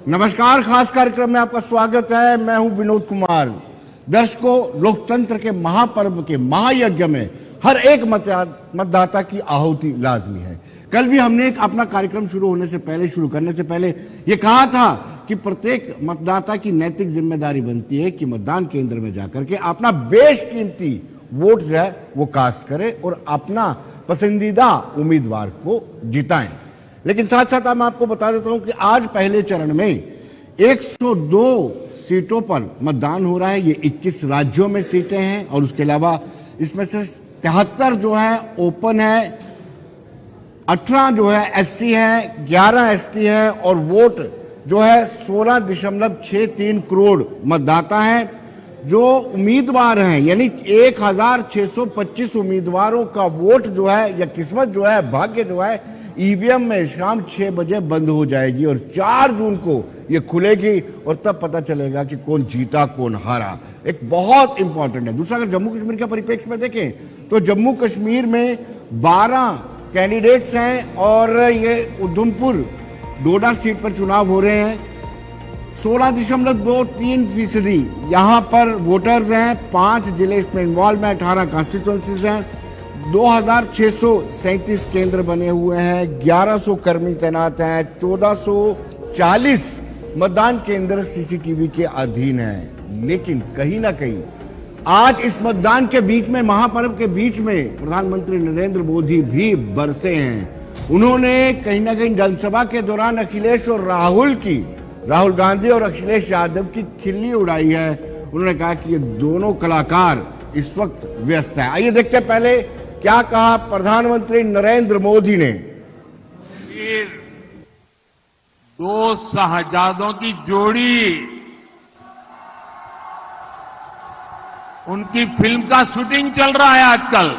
नमस्कार, खास कार्यक्रम में आपका स्वागत है। मैं हूं विनोद कुमार। दर्शकों, लोकतंत्र के महापर्व के महायज्ञ में हर एक मतदाता की आहुति लाजमी है। कल भी हमने अपना कार्यक्रम शुरू करने से पहले ये कहा था कि प्रत्येक मतदाता की नैतिक जिम्मेदारी बनती है कि मतदान केंद्र में जाकर के अपना बेशकीमती वोट जो है वो कास्ट करे और अपना पसंदीदा उम्मीदवार को जिताएं। लेकिन साथ साथ मैं आपको बता देता हूं कि आज पहले चरण में 102 सीटों पर मतदान हो रहा है। ये 21 राज्यों में सीटें हैं और उसके अलावा इसमें से 73 जो है ओपन है, 18 जो है एससी है, 11 एसटी है और वोट जो है 16.63 करोड़ मतदाता हैं। जो उम्मीदवार हैं यानी 1625 उम्मीदवारों का वोट जो है या किस्मत जो है, भाग्य जो है, ईवीएम में शाम 6 बजे बंद हो जाएगी और 4 जून को ये खुलेगी और तब पता चलेगा कि कौन जीता कौन हारा। एक बहुत इंपॉर्टेंट है। दूसरा, अगर जम्मू कश्मीर के परिप्रेक्ष्य में देखें तो जम्मू कश्मीर में 12 कैंडिडेट्स हैं और ये उधमपुर डोडा सीट पर चुनाव हो रहे हैं। 16.23% यहां पर वोटर्स हैं। 5 जिले इसमें इन्वॉल्व हैं, 18 कॉन्स्टिट्यूएंसीज हैं, 2637 केंद्र बने हुए हैं, 1100 कर्मी तैनात हैं, 1440 मतदान केंद्र सीसीटीवी के अधीन हैं। लेकिन कहीं ना कहीं आज इस मतदान के बीच में, महापर्व के बीच में, प्रधानमंत्री नरेंद्र मोदी भी बरसे हैं। उन्होंने कहीं ना कहीं जनसभा के दौरान अखिलेश और राहुल गांधी और अखिलेश यादव की खिल्ली उड़ाई है। उन्होंने कहा कि ये दोनों कलाकार इस वक्त व्यस्त हैं। आइए देखते हैं पहले क्या कहा प्रधानमंत्री नरेंद्र मोदी ने। दो शहजादों की जोड़ी, उनकी फिल्म का शूटिंग चल रहा है आजकल।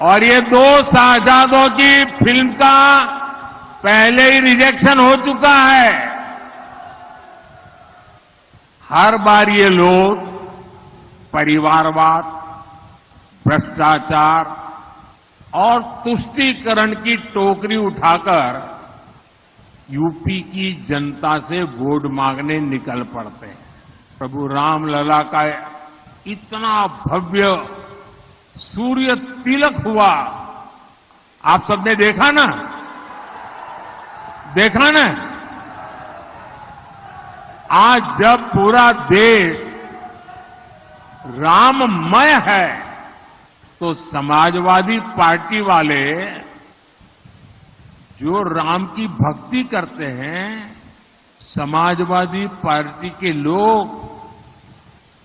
और ये दो शहजादों की फिल्म का पहले ही रिजेक्शन हो चुका है। हर बार ये लोग परिवारवाद, भ्रष्टाचार और तुष्टीकरण की टोकरी उठाकर यूपी की जनता से वोट मांगने निकल पड़ते हैं। प्रभु रामलला का इतना भव्य सूर्य तिलक हुआ, आप सबने देखा ना? आज जब पूरा देश राममय है तो समाजवादी पार्टी वाले जो राम की भक्ति करते हैं, समाजवादी पार्टी के लोग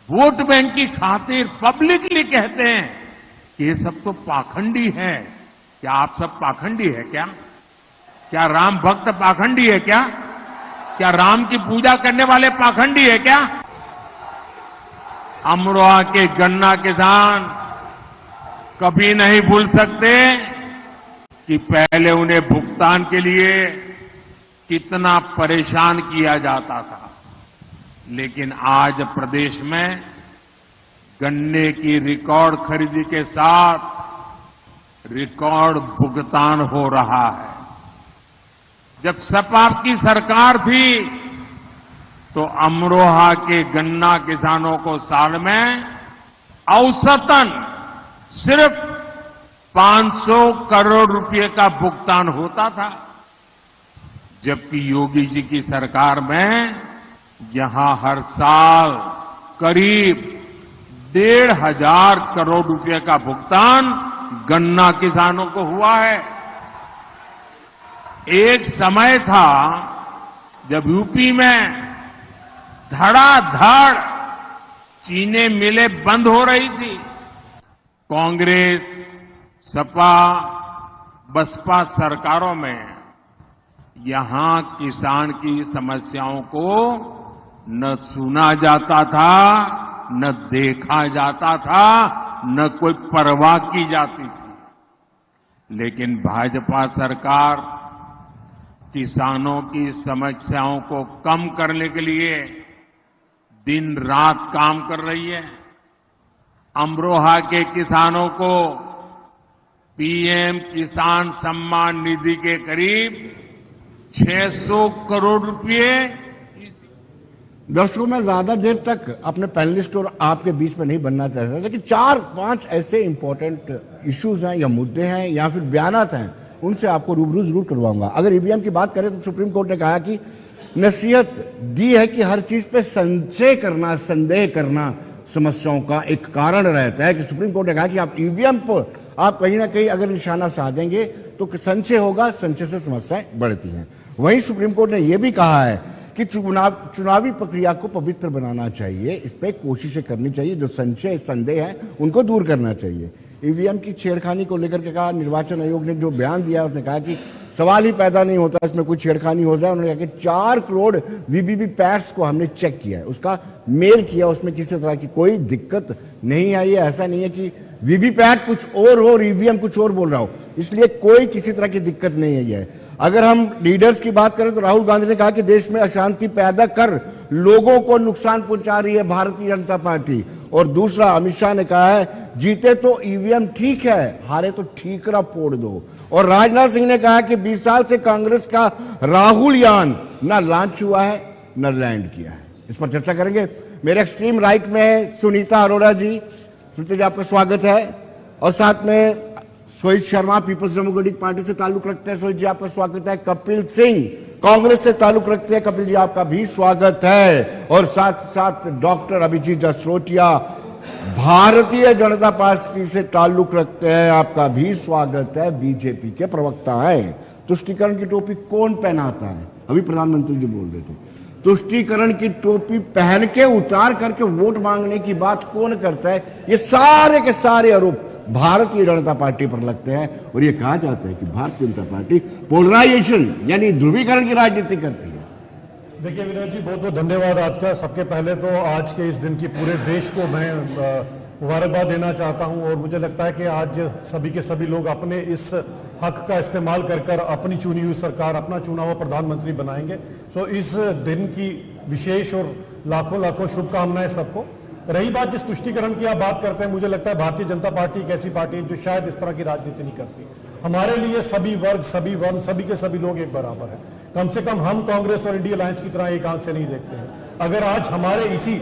वोट बैंक की खातिर पब्लिकली कहते हैं कि ये सब तो पाखंडी है। क्या आप सब पाखंडी है क्या? क्या राम भक्त पाखंडी है क्या? क्या राम की पूजा करने वाले पाखंडी है क्या? अमरोहा के गन्ना किसान कभी नहीं भूल सकते कि पहले उन्हें भुगतान के लिए कितना परेशान किया जाता था। लेकिन आज प्रदेश में गन्ने की रिकॉर्ड खरीदी के साथ रिकॉर्ड भुगतान हो रहा है। जब सपा की सरकार थी तो अमरोहा के गन्ना किसानों को साल में औसतन सिर्फ 500 करोड़ रुपए का भुगतान होता था, जबकि योगी जी की सरकार में यहां हर साल करीब 1,500 करोड़ रुपए का भुगतान गन्ना किसानों को हुआ है। एक समय था जब यूपी में धड़ाधड़ चीनी मिलें बंद हो रही थी। कांग्रेस, सपा, बसपा सरकारों में यहां किसान की समस्याओं को न सुना जाता था, न देखा जाता था, न कोई परवाह की जाती थी। लेकिन भाजपा सरकार किसानों की समस्याओं को कम करने के लिए दिन रात काम कर रही है। अमरोहा के किसानों को पीएम किसान सम्मान निधि के करीब 600 करोड़ रुपए। दर्शकों, मैं ज्यादा देर तक अपने पैनलिस्ट और आपके बीच में नहीं बनना चाह रहा, लेकिन 4-5 ऐसे इंपॉर्टेंट इश्यूज हैं या मुद्दे हैं या फिर बयानात हैं, उनसे आपको रूबरू जरूर करवाऊंगा। अगर ईवीएम की बात करें तो सुप्रीम कोर्ट ने कहा कि नसीहत दी है कि हर चीज पे संशय करना, संदेह करना समस्याओं का एक कारण रहता है। कि सुप्रीम कोर्ट ने कहा कि आप ईवीएम पर आप कहीं ना कहीं अगर निशाना साधेंगे तो संशय होगा, संशय से समस्याएं बढ़ती हैं। वहीं सुप्रीम कोर्ट ने यह भी कहा है कि चुनावी प्रक्रिया को पवित्र बनाना चाहिए, इस पे कोशिशें करनी चाहिए, जो संशय संदेह है उनको दूर करना चाहिए। ईवीएम की छेड़खानी को लेकर के कहा, निर्वाचन आयोग ने जो बयान दिया उसने कहा कि सवाल ही पैदा नहीं होता इसमें कोई छेड़खानी हो जाए। उन्होंने कहा कि 4 करोड़ वीवीपैट्स को हमने चेक किया है, उसका मेल किया, उसमें किसी तरह की कोई दिक्कत नहीं आई है। ऐसा नहीं है कि वीवीपैट कुछ और हो और ईवीएम कुछ और बोल रहा हो, इसलिए कोई किसी तरह की दिक्कत नहीं आई है। अगर हम लीडर्स की बात करें तो राहुल गांधी ने कहा कि देश में अशांति पैदा कर लोगों को नुकसान पहुंचा रही है भारतीय जनता पार्टी। और दूसरा, अमित शाह ने कहा है जीते तो ईवीएम ठीक है, हारे तो ठीकरा फोड़ दो। और राजनाथ सिंह ने कहा कि 20 साल से कांग्रेस का राहुल यान न लॉन्च हुआ है न लैंड किया है। इस पर चर्चा करेंगे। मेरे एक्सट्रीम राइट में है सुनीता अरोड़ा जी। सुनीता जी, आपका स्वागत है। और साथ में Sohit Sharma People's Democratic Party से ताल्लुक रखते हैं, सोहित जी आपका स्वागत है। कपिल सिंह कांग्रेस से ताल्लुक रखते हैं, कपिल जी आपका भी स्वागत है। और साथ साथ डॉक्टर अभिजीत जसरोटिया भारतीय जनता पार्टी से ताल्लुक रखते हैं, आपका भी स्वागत है। बीजेपी के प्रवक्ता हैं। तुष्टीकरण की टोपी कौन पहनाता है? अभी प्रधानमंत्री जी बोल रहे थे, तुष्टीकरण की टोपी पहन के उतार करके वोट मांगने की बात कौन करता है? ये सारे के सारे आरोप भारतीय जनता पार्टी पर लगते हैं। और ये कहा जाता है कि भारतीय जनता पार्टी पोलराइजेशन यानी ध्रुवीकरण की राजनीति करती है। देखिए विनोद जी, बहुत बहुत धन्यवाद आपका। सबके पहले तो आज के इस दिन की पूरे देश को मैं मुबारकबाद देना चाहता हूं। और मुझे लगता है कि आज सभी के सभी लोग अपने इस हक का इस्तेमाल कर कर अपनी चुनी हुई सरकार, अपना चुना हुआ प्रधानमंत्री बनाएंगे। सो इस दिन की विशेष और लाखों लाखों शुभकामनाएं सबको। रही बात जिस तुष्टीकरण की आप बात करते हैं, मुझे लगता है भारतीय जनता पार्टी एक ऐसी पार्टी है जो शायद इस तरह की राजनीति नहीं करती। हमारे लिए सभी वर्ग, सभी वर्ण, सभी के सभी लोग एक बराबर हैं। कम से कम हम कांग्रेस और इंडिया अलायंस की तरह एक आंख से नहीं देखते हैं। अगर आज हमारे इसी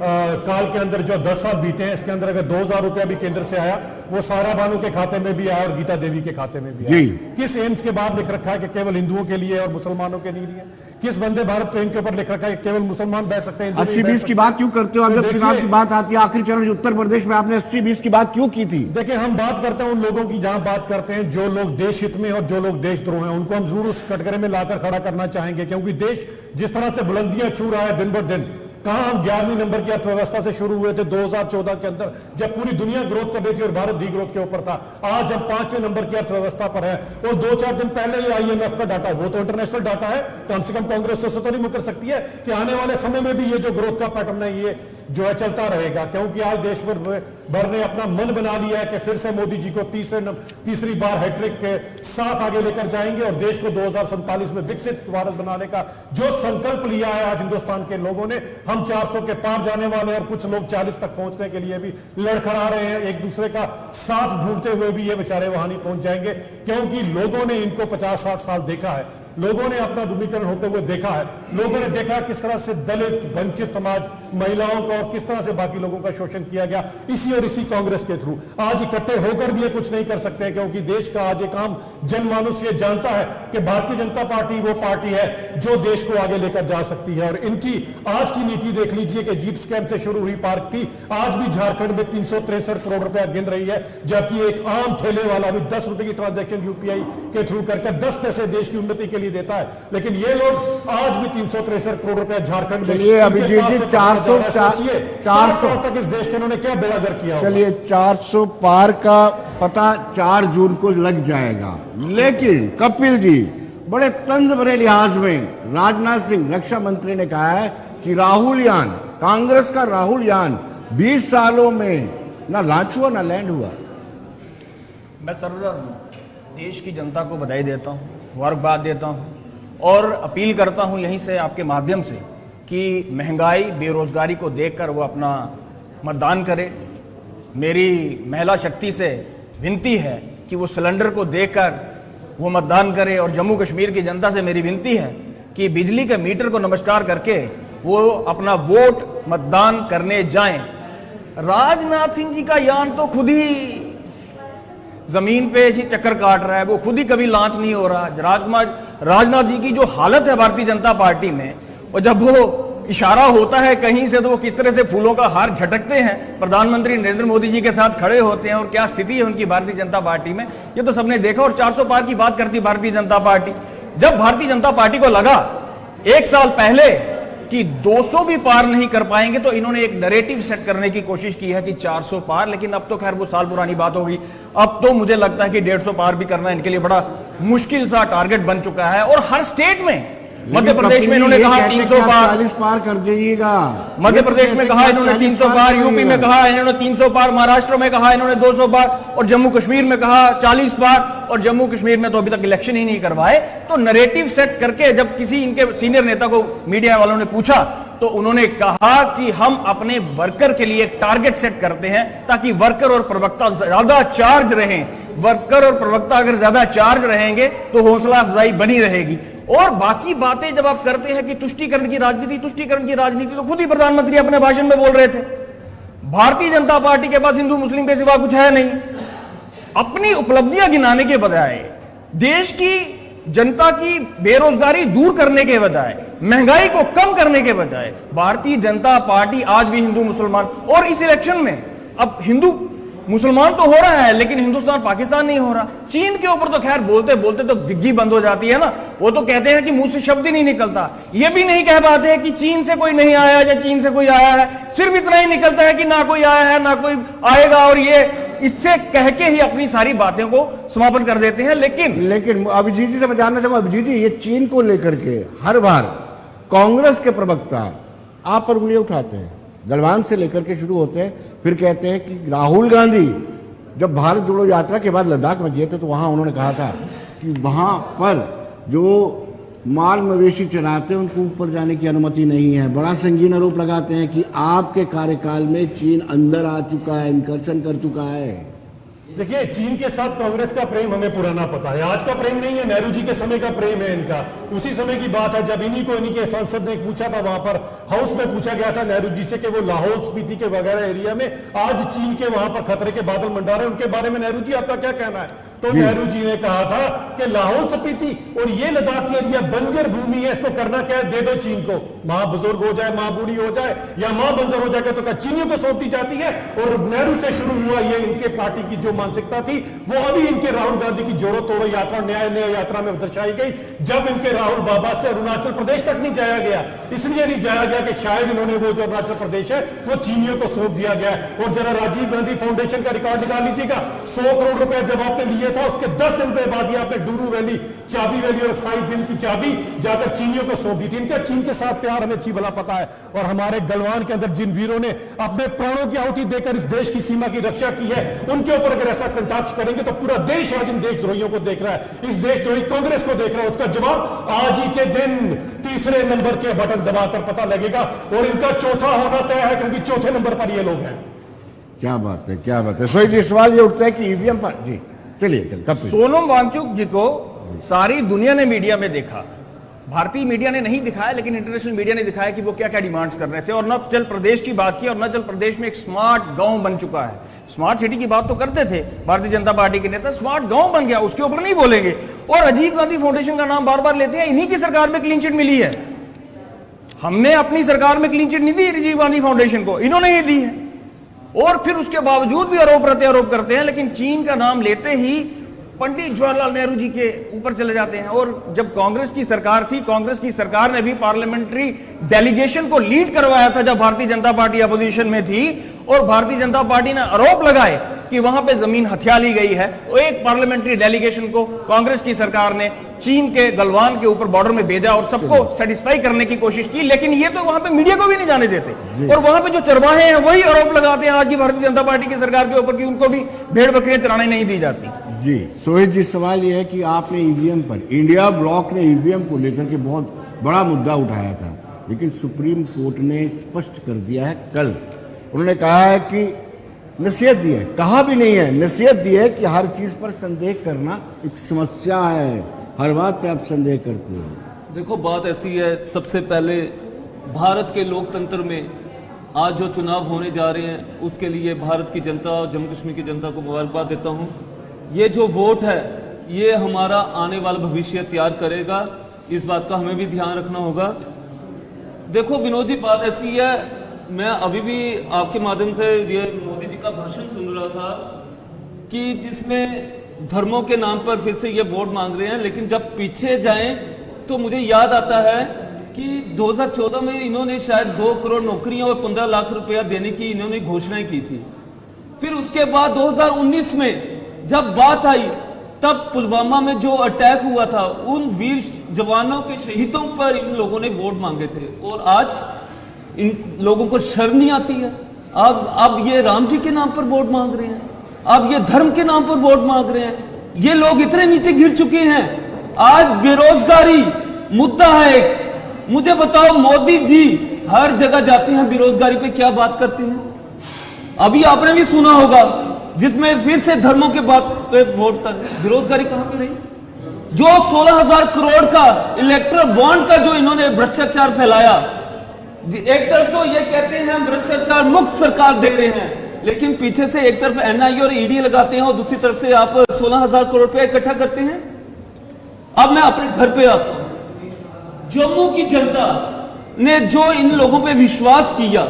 काल के अंदर जो 10 साल बीते हैं, इसके अंदर अगर 2000 रुपया भी केंद्र से आया, वो सारा बानू के खाते में भी आया और गीता देवी के खाते में भी आया। किस एम्स के बाद लिख रखा है कि केवल हिंदुओं के लिए और मुसलमानों के लिए है? किस वंदे भारत ट्रेन के ऊपर लिख रखा है कि केवल मुसलमान बैठ सकते हैं? 80-20 की बात क्यों करते हो? अब जब चुनाव की बात आती है, आखिरी चरण उत्तर प्रदेश में आपने 80-20 की बात क्यों की थी? देखिए, हम बात करते हैं उन लोगों की जहां बात करते हैं जो लोग देश हित में और जो लोग देशद्रोह हैं, उनको हम जरूर उस कटघरे में लाकर खड़ा करना चाहेंगे। क्योंकि देश जिस तरह से बुलंदियां छू रहा है दिन ब दिन, कहां हम 11वीं नंबर की अर्थव्यवस्था से शुरू हुए थे 2014 के अंदर, जब पूरी दुनिया ग्रोथ कर रही थी और भारत डी ग्रोथ के ऊपर था। आज हम 5वें नंबर की अर्थव्यवस्था पर है। और 2-4 दिन पहले ही आईएमएफ का डाटा, वो तो इंटरनेशनल डाटा है, कम से कम कांग्रेस से तो नहीं मुकर सकती है कि आने वाले समय में भी ये जो ग्रोथ का पैटर्न है ये जो है चलता रहेगा। क्योंकि आज देश भर ने अपना मन बना लिया है कि फिर से मोदी जी को तीसरी बार हैट्रिक के साथ आगे लेकर जाएंगे और देश को 2047 में विकसित भारत बनाने का जो संकल्प लिया है आज हिंदुस्तान के लोगों ने। हम 400 के पार जाने वाले हैं और कुछ लोग 40 तक पहुंचने के लिए भी लड़खड़ा रहे हैं। एक दूसरे का साथ ढूंढते हुए भी ये बेचारे वहां नहीं पहुंच जाएंगे, क्योंकि लोगों ने इनको 50-60 साल देखा है। लोगों ने अपना ध्रुवीकरण होते हुए देखा है। लोगों ने देखा किस तरह से दलित, वंचित समाज, महिलाओं को और किस तरह से बाकी लोगों का शोषण किया गया इसी और इसी कांग्रेस के थ्रू। आज इकट्ठे होकर भी ये कुछ नहीं कर सकते, क्योंकि देश का आज एक आम जनमानुष ये जानता है कि भारतीय जनता पार्टी वो पार्टी है जो देश को आगे लेकर जा सकती है। और इनकी आज की नीति देख लीजिए कि जीप स्कैम से शुरू हुई पार्टी आज भी झारखंड में 363 करोड़ रुपया गिन रही है, जबकि एक आम ठेले वाला भी 10 रुपए की ट्रांजैक्शन यूपीआई के थ्रू कर 10 पैसे देश की उन्नति के लिए देता है। लेकिन ये लोग आज भी 363 करोड़ रुपया झारखंड में। चलिए अभिजीत जी, 400 तक इस देश के उन्होंने क्या बेड़ागर किया? चलिए 400 पार का पता 4 जून को लग जाएगा। लेकिन कपिल जी, बड़े तंज भरे लिहाज में राजनाथ सिंह रक्षा मंत्री ने कहा है कि राहुल यान, कांग्रेस का राहुल यान 20 सालों में ना लॉन्च हुआ ना लैंड हुआ। मैं सर्वप्रथम देश की जनता को बधाई देता हूं, मुबारकबाद देता हूं और अपील करता हूं यहीं से आपके माध्यम से कि महंगाई, बेरोजगारी को देखकर वो अपना मतदान करे। मेरी महिला शक्ति से विनती है कि वो सिलेंडर को देखकर वो मतदान करे। और जम्मू कश्मीर की जनता से मेरी विनती है कि बिजली के मीटर को नमस्कार करके वो अपना वोट मतदान करने जाएं। राजनाथ सिंह जी का यान तो खुद ही जमीन पे ही चक्कर काट रहा है, वो खुद ही कभी लॉन्च नहीं हो रहा। राजनाथ जी की जो हालत है भारतीय जनता पार्टी में, और जब वो इशारा होता है कहीं से तो वो किस तरह से फूलों का हार झटकते हैं, प्रधानमंत्री नरेंद्र मोदी जी के साथ खड़े होते हैं, और क्या स्थिति है उनकी भारतीय जनता पार्टी में, ये तो सबने देखा। और 400 पार की बात करती भारतीय जनता पार्टी। जब भारतीय जनता पार्टी को लगा 1 साल पहले कि 200 भी पार नहीं कर पाएंगे, तो इन्होंने एक नैरेटिव सेट करने की कोशिश की है कि 400 पार। लेकिन अब तो खैर वो साल पुरानी बात होगी। अब तो मुझे लगता है कि 150 पार भी करना इनके लिए बड़ा मुश्किल सा टारगेट बन चुका है। और हर स्टेट में, मध्य प्रदेश में इन्होंने कहा 300 पार, 40 पार कर जाइएगा। मध्य प्रदेश में कहा इन्होंने 300 पार, यूपी में कहा इन्होंने 300 पार, महाराष्ट्र में कहा इन्होंने 200 पार, और जम्मू कश्मीर में कहा 40 पार। और जम्मू कश्मीर में तो अभी तक इलेक्शन ही नहीं करवाए। तो नैरेटिव सेट करके जब किसी इनके सीनियर नेता को मीडिया वालों ने पूछा, तो उन्होंने कहा कि हम अपने वर्कर के लिए टारगेट सेट करते हैं ताकि वर्कर और प्रवक्ता ज्यादा चार्ज रहें। वर्कर और प्रवक्ता अगर ज्यादा चार्ज रहेंगे तो हौसला अफजाई बनी रहेगी। और बाकी बातें जब आप करते हैं कि तुष्टीकरण की राजनीति, तो खुद ही प्रधानमंत्री अपने भाषण में बोल रहे थे भारतीय जनता पार्टी के पास हिंदू मुस्लिम के सिवा कुछ है नहीं। अपनी उपलब्धियां गिनाने के बजाय, देश की जनता की बेरोजगारी दूर करने के बजाय, महंगाई को कम करने के बजाय, भारतीय जनता पार्टी आज भी हिंदू मुसलमान, और इस इलेक्शन में अब हिंदू मुसलमान तो हो रहा है लेकिन हिंदुस्तान पाकिस्तान नहीं हो रहा। चीन के ऊपर तो खैर बोलते बोलते तो गिग्गी बंद हो जाती है ना। वो तो कहते हैं कि मुंह से शब्द ही नहीं निकलता। ये भी नहीं कह पाते कि चीन से कोई नहीं आया या चीन से कोई आया है। सिर्फ इतना ही निकलता है कि ना कोई आया है ना कोई आएगा, और ये इससे कह के ही अपनी सारी बातें को समापन कर देते हैं। लेकिन अभिजीत जी से मैं जानना चाहूंगा, अभिजीत जी, ये चीन को लेकर के हर बार कांग्रेस के प्रवक्ता आप पर उंगलियां उठाते हैं। गलवान से लेकर के शुरू होते हैं, फिर कहते हैं कि राहुल गांधी जब भारत जोड़ो यात्रा के बाद लद्दाख में गए थे तो वहां उन्होंने कहा था कि वहां पर जो माल मवेशी चराते हैं उनको ऊपर जाने की अनुमति नहीं है। बड़ा संगीन आरोप लगाते हैं कि आपके कार्यकाल में चीन अंदर आ चुका है, इंकर्शन कर चुका है। देखिए, चीन के साथ कांग्रेस का प्रेम हमें पुराना पता है, आज का प्रेम नहीं है, नेहरू जी के समय का प्रेम है इनका। उसी समय की बात है जब इन्हीं के सांसद ने पूछा था, वहां पर हाउस में पूछा गया था नेहरू जी से कि वो लाहौल स्पीति के वगैरह एरिया में आज चीन के वहां पर खतरे के बादल मंडा रहे हैं, उनके बारे में नेहरू जी आपका क्या कहना है? तो नेहरू जी ने कहा था कि लाहौल स्पीति और ये लद्दाख एरिया बंजर भूमि है, इसको करना क्या है, दे दो चीन को। मां बुजुर्ग हो जाए, मां बूढ़ी हो जाए या मां बंजर हो जाए तो क्या चीनियों को सौंप दी जाती है? और नेहरू से शुरू हुआ ये इनके पार्टी की जो मानसिकता थी वो अभी इनके राहुल गांधी की जोड़ो तोड़ो यात्रा, न्याय यात्रा में दर्शाई गई। जब इनके राहुल बाबा से अरुणाचल प्रदेश तक नहीं जाया गया, इसलिए नहीं जाया गया कि शायद इन्होंने वो जो अरुणाचल प्रदेश है वो चीनियों को सौंप दिया गया। और जरा राजीव गांधी फाउंडेशन का रिकॉर्ड निकाल लीजिएगा, 100 करोड़ रुपए जब आपने लिए था उसके 10 दिन के बाद ही आपने डूरू वैली, चाबी वैली और अक्साई दिन की चाबी जाकर चीनियों को सौंप दी थी। इनका चीन के साथ प्यार हमें अच्छी भला पता है। और हमारे गलवान के अंदर जिन वीरों ने अपने प्राणों की आहुति देकर इस देश की सीमा की रक्षा की है, उनके ऊपर अगर ऐसा कंटाक्ष करेंगे तो पूरा देश आज इन देशद्रोहियों को देख रहा है, इस देशद्रोही कांग्रेस को देख रहा है। उसका जवाब आज ही के दिन तीसरे नंबर के बटन दबाकर पता लगेगा। और इनका चौथा होना तय है क्योंकि चौथे नंबर पर ये लोग हैं। क्या बात है, क्या बात है। सोई जी, सवाल ये उठता है कि ईवीएम पर जी चलिए कब सोनम वांगचुक जी को सारी दुनिया ने मीडिया में देखा, भारतीय मीडिया ने नहीं दिखाया लेकिन इंटरनेशनल मीडिया ने दिखाया कि वो क्या क्या डिमांड्स कर रहे थे। और अरुणाचल प्रदेश की बात की, अरुणाचल प्रदेश में एक स्मार्ट गांव बन चुका है। स्मार्ट सिटी की बात तो करते थे भारतीय जनता पार्टी के नेता, स्मार्ट गांव बन गया, उसके ऊपर नहीं बोलेंगे। और राजीव गांधी फाउंडेशन का नाम बार बार लेते हैं, इन्हीं की सरकार में क्लीन चिट मिली है। हमने अपनी सरकार में क्लीन चिट नहीं दी राजीव गांधी फाउंडेशन को, इन्होंने ही दी है। और फिर उसके बावजूद भी आरोप करते हैं, लेकिन चीन का नाम लेते ही पंडित जवाहरलाल नेहरू जी के ऊपर चले जाते हैं। और जब कांग्रेस की सरकार थी, कांग्रेस की सरकार ने भी पार्लियामेंट्री डेलीगेशन को लीड करवाया था जब भारतीय जनता पार्टी अपोजिशन में थी। और भारतीय जनता पार्टी ने आरोप लगाए कि वहां पे जमीन हथिया ली गई है। और एक पार्लियामेंट्री डेलीगेशन को कांग्रेस की सरकार ने चीन के गलवान के ऊपर बॉर्डर में भेजा और सबको सेटिस्फाई करने की कोशिश की। लेकिन ये तो वहां पे मीडिया को भी नहीं जाने देते, और वहां पे जो चरवाहे हैं वही आरोप लगाते हैं आज की भारतीय जनता पार्टी की सरकार के ऊपर कि उनको भी भेड़ बकरियां चराने नहीं दी जाती। जी सोहित जी, सवाल यह है कि आपने ईवीएम पर, इंडिया ब्लॉक ने ईवीएम को लेकर के बहुत बड़ा मुद्दा उठाया था लेकिन सुप्रीम कोर्ट ने स्पष्ट कर दिया है कल, उन्होंने कहा है कि नसीहत दी है, कहा भी नहीं है, नसीहत दी है कि हर चीज पर संदेह करना एक समस्या है, हर बात पे आप संदेह करते हो। देखो बात ऐसी है, सबसे पहले भारत के लोकतंत्र में आज जो चुनाव होने जा रहे हैं उसके लिए भारत की जनता और जम्मू कश्मीर की जनता को मुबारकबाद देता हूं। ये जो वोट है ये हमारा आने वाला भविष्य तैयार करेगा, इस बात का हमें भी ध्यान रखना होगा। देखो विनोद जी, बात ऐसी है, मैं अभी भी आपके माध्यम से ये मोदी जी का भाषण सुन रहा था कि जिसमें धर्मों के नाम पर फिर से ये वोट मांग रहे हैं, लेकिन जब पीछे जाएं तो मुझे याद आता है कि 2014 में इन्होंने शायद 2 करोड़ नौकरियां और 15 लाख रुपया देने की इन्होंने घोषणाएं की थी। फिर उसके बाद 2019 में जब बात आई तब पुलवामा में जो अटैक हुआ था उन वीर जवानों के शहीदों पर इन लोगों ने वोट मांगे थे, और आज इन लोगों को शर्म नहीं आती है। अब ये राम जी के नाम पर वोट मांग रहे हैं, अब ये धर्म के नाम पर वोट मांग रहे हैं। ये लोग इतने नीचे गिर चुके हैं। आज बेरोजगारी मुद्दा है एक। मुझे बताओ, मोदी जी हर जगह जाते हैं, बेरोजगारी पे क्या बात करते हैं? अभी आपने भी सुना होगा जिसमें फिर से धर्मों के बात पे वोट कर, बेरोजगारी कहां पे रही? जो 16,000 करोड़ का इलेक्ट्रल बॉन्ड का जो इन्होंने भ्रष्टाचार फैलाया, एक तरफ तो ये कहते हैं हम भ्रष्टाचार मुक्त सरकार दे रहे हैं, लेकिन पीछे से एक तरफ एनआईए और ईडी लगाते हैं और दूसरी तरफ से आप 16,000 करोड़ रुपया इकट्ठा करते हैं। अब मैं अपने घर पे आता हूं। जम्मू की जनता ने जो इन लोगों पे विश्वास किया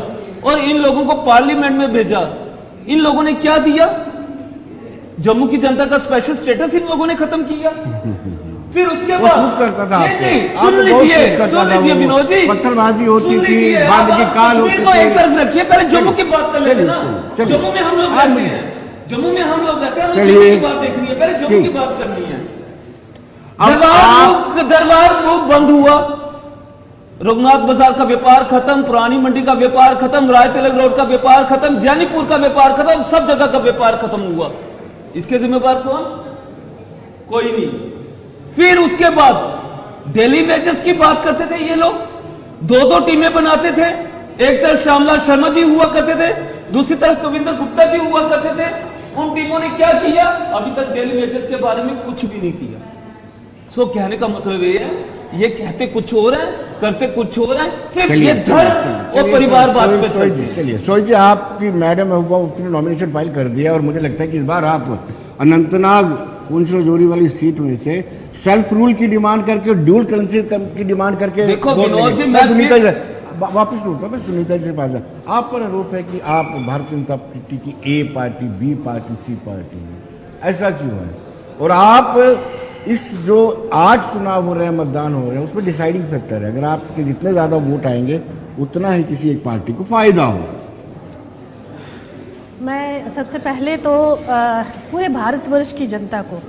और इन लोगों को पार्लियामेंट में भेजा, इन लोगों ने क्या दिया? जम्मू की जनता का स्पेशल स्टेटस इन लोगों ने खत्म किया। फिर उसके बाद करता था, सुन लीजिए विनोद जी, पत्थरबाजी होती थी, बाद की काल होती थी। एक तरफ रखिए, पहले जम्मू की बात कर लेते ना। जम्मू में हम लोग रहते हैं, जम्मू में हम लोग रहते हैं, जम्मू की बात देखनी है, पहले जम्मू की बात करनी है। दरबार मुख बंद हुआ, रघुनाथ बाजार का व्यापार खत्म, पुरानी मंडी का व्यापार खत्म, राय तिलक रोड का व्यापार खत्म, जैनीपुर का व्यापार खत्म, सब जगह का व्यापार खत्म हुआ। इसके जिम्मेदार कौन? कोई नहीं। फिर उसके बाद डेली वेजेस की बात करते थे ये लोग, 2-2 टीमें बनाते थे। एक तरफ श्यामला शर्मा जी हुआ करते थे, दूसरी तरफ कविंदर गुप्ता जी हुआ करते थे। उन टीमों ने क्या किया? अभी तक डेली वेजेस के बारे में कुछ भी नहीं किया। सो कहने का मतलब ये है, ये कहते कुछ और है, करते कुछ और है। सिर्फ ये धर्म और परिवार बात पे चलती है। चलिए सोई जी, आपकी मैडम महबूबा ने नॉमिनेशन फाइल कर दिया और मुझे लगता है कि इस बार आप अनंतनाग पुंछ राजौरी वाली सीट में से सेल्फ रूल की डिमांड करके, ड्यूल करेंसी की डिमांड करके, देखो विनोद जी, मैं सुनीता जी वापिस लौटता हूं, मैं सुनीता जी से पास आप पर आरोप है कि आप भारतीय जनता पार्टी की ए पार्टी, बी पार्टी, सी पार्टी है, ऐसा क्यों है? और आप इस जो आज चुनाव हो रहे हैं, मतदान हो रहे हैं, उसमें डिसाइडिंग फैक्टर है, अगर आपके जितने ज्यादा वोट आएंगे उतना ही किसी एक पार्टी को फायदा होगा। मैं सबसे पहले तो पूरे भारतवर्ष की जनता को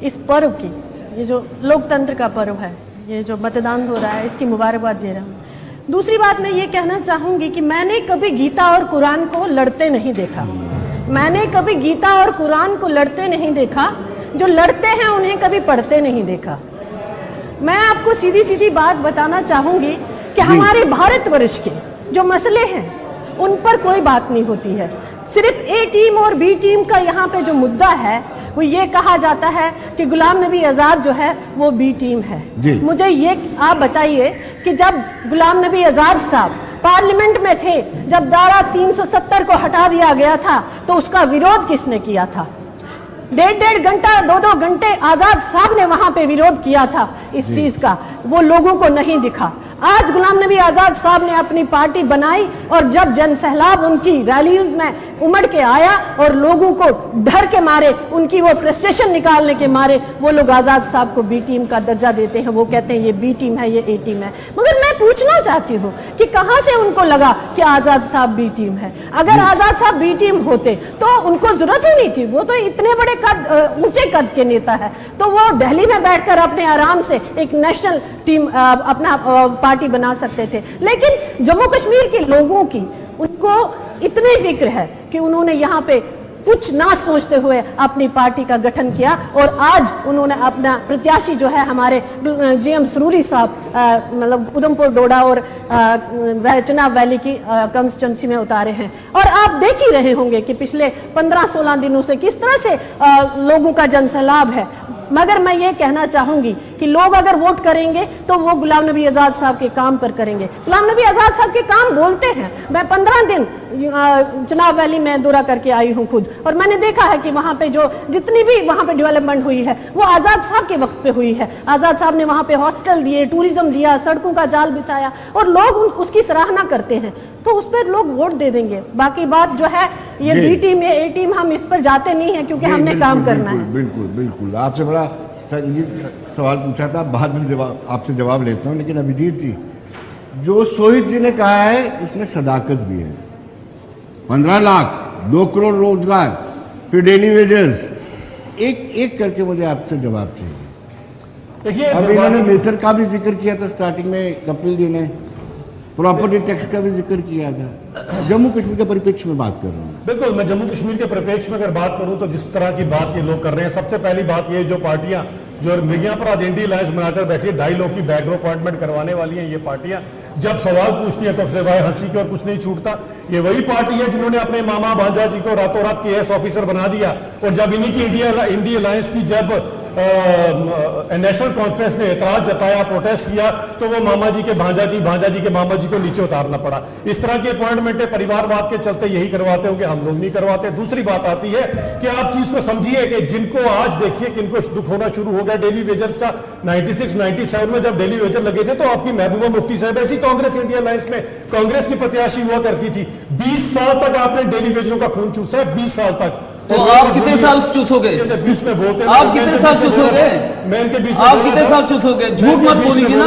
इस पर्व की, ये जो लोकतंत्र का पर्व है, ये जो मतदान हो रहा है, इसकी मुबारकबाद दे रहा हूँ। दूसरी बात मैं ये कहना चाहूँगी कि मैंने कभी गीता और कुरान को लड़ते नहीं देखा। मैंने कभी गीता और कुरान को लड़ते नहीं देखा। जो लड़ते हैं उन्हें कभी पढ़ते नहीं देखा। मैं आपको सीधी सीधी बात बताना चाहूँगी कि हमारे भारतवर्ष के जो मसले हैं उन पर कोई बात नहीं होती है। सिर्फ ए टीम और बी टीम का यहाँ पे जो मुद्दा है वो ये कहा जाता है कि गुलाम नबी आज़ाद जो है वो बी टीम है। मुझे ये आप बताइए कि जब गुलाम नबी आज़ाद साहब पार्लियामेंट में थे, जब धारा 370 को हटा दिया गया था, तो उसका विरोध किसने किया था? 1.5 घंटा 2-2 घंटे आज़ाद साहब ने वहां पे विरोध किया था इस चीज का, वो लोगों को नहीं दिखा। आज गुलाम नबी आज़ाद साहब ने अपनी पार्टी बनाई और जब जन सैलाब उनकी रैलीज में उमड़ के आया और लोगों को डर के मारे, उनकी वो फ्रस्ट्रेशन निकालने के मारे, वो लोग आज़ाद साहब को बी टीम का दर्जा देते हैं। वो कहते हैं ये बी टीम है, ये ए टीम है। मगर मैं पूछना चाहती हूँ कि कहाँ से उनको लगा कि आज़ाद साहब बी टीम है? अगर आज़ाद साहब बी टीम होते तो उनको जरूरत ही नहीं थी। वो तो इतने बड़े ऊंचे कद के नेता है, तो वो दिल्ली में बैठकर अपने आराम से एक नेशनल टीम अपना पार्टी बना सकते थे। लेकिन जम्मू कश्मीर के लोगों की उनको इतनी फिक्र है कि उन्होंने यहाँ पे कुछ ना सोचते हुए अपनी पार्टी का गठन किया और आज उन्होंने अपना प्रत्याशी जो है हमारे जीएम सरूरी साहब मतलब उधमपुर डोडा और चुनाव वैली की कंस्टिट्यूंसी में उतारे हैं। और आप देख ही रहे होंगे कि पिछले 15-16 दिनों से किस तरह से लोगों का जनसैलाब है। मगर मैं ये कहना चाहूंगी कि लोग अगर वोट करेंगे तो वो गुलाम नबी आजाद साहब के काम पर करेंगे। गुलाम नबी आजाद साहब के काम बोलते हैं। मैं 15 दिन चुनाव वैली में दौरा करके आई हूं खुद, और मैंने देखा है कि वहां पे जो जितनी भी वहां पे डेवलपमेंट हुई है वो आजाद साहब के वक्त पे हुई है। आजाद साहब ने वहां पे हॉस्पिटल दिए, टूरिज्म दिया, सड़कों का जाल बिछाया और लोग उसकी सराहना करते हैं, तो उस पर लोग वोट दे देंगे। बाकी बात जो है ये बी टीम या ए टीम, हम इस पर जाते नहीं है क्योंकि हमने काम करना है। बिल्कुल बिल्कुल, आपसे बड़ा संगीन सवाल पूछा था, बाद में आपसे जवाब लेता हूँ। लेकिन अभिजीत जी, जो सोहित जी ने कहा है उसमें सदाकत भी है। 15 लाख, 2 करोड़ रोजगार, फिर डेली वेजेस, एक एक करके मुझे आपसे जवाब चाहिए। देखिए, अब इन्होंने मेथड का भी जिक्र किया था स्टार्टिंग में, कपिल जी ने प्रॉपर्टी टैक्स का भी जिक्र किया था। जम्मू कश्मीर के परिप्रेक्ष्य में बात कर रहा हूँ। बिल्कुल, मैं जम्मू कश्मीर के परिप्रेक्ष्य में अगर बात करूं तो जिस तरह की बात ये लोग कर रहे हैं, सबसे पहली बात ये जो पार्टियां जो यहाँ पर आज इंडी अलायंस बनाकर बैठी है, 2.5 लोग की बैकड्रॉप अपॉइंटमेंट करवाने वाली हैं ये पार्टियां, जब सवाल पूछती हैं तो सिवाय हंसी के और कुछ नहीं छूटता। ये वही पार्टी है जिन्होंने अपने मामा भांजा जी को रातों रात KS ऑफिसर बना दिया, और जब इन्हीं की इंडी अलायंस की जब नेशनल कॉन्फ्रेंस ने एतराज जताया, प्रोटेस्ट किया, तो वो मामा जी के भांजा जी के मामा जी को नीचे उतारना पड़ा। इस तरह की अपॉइंटमेंट परिवारवाद के चलते यही करवाते होंगे, हम लोग नहीं करवाते। दूसरी बात आती है कि आप चीज को समझिए कि जिनको आज देखिए किनको दुख होना शुरू हो गया डेली वेजर्स का। 96-97 में जब डेली वेजर लगे थे तो आपकी महबूबा मुफ्ती साहब ऐसी कांग्रेस इंडिया अलायंस में कांग्रेस की प्रत्याशी हुआ करती थी। 20 साल तक आपने डेली वेजरों का खून चूसा है, 20 साल तक। तो आप कितने साल चूसोगे? बीच में बोलते आप कितने साल चूसोगे? मैं इनके बीच में आप कितने साल चूसोगे? झूठ मत बोलिए ना,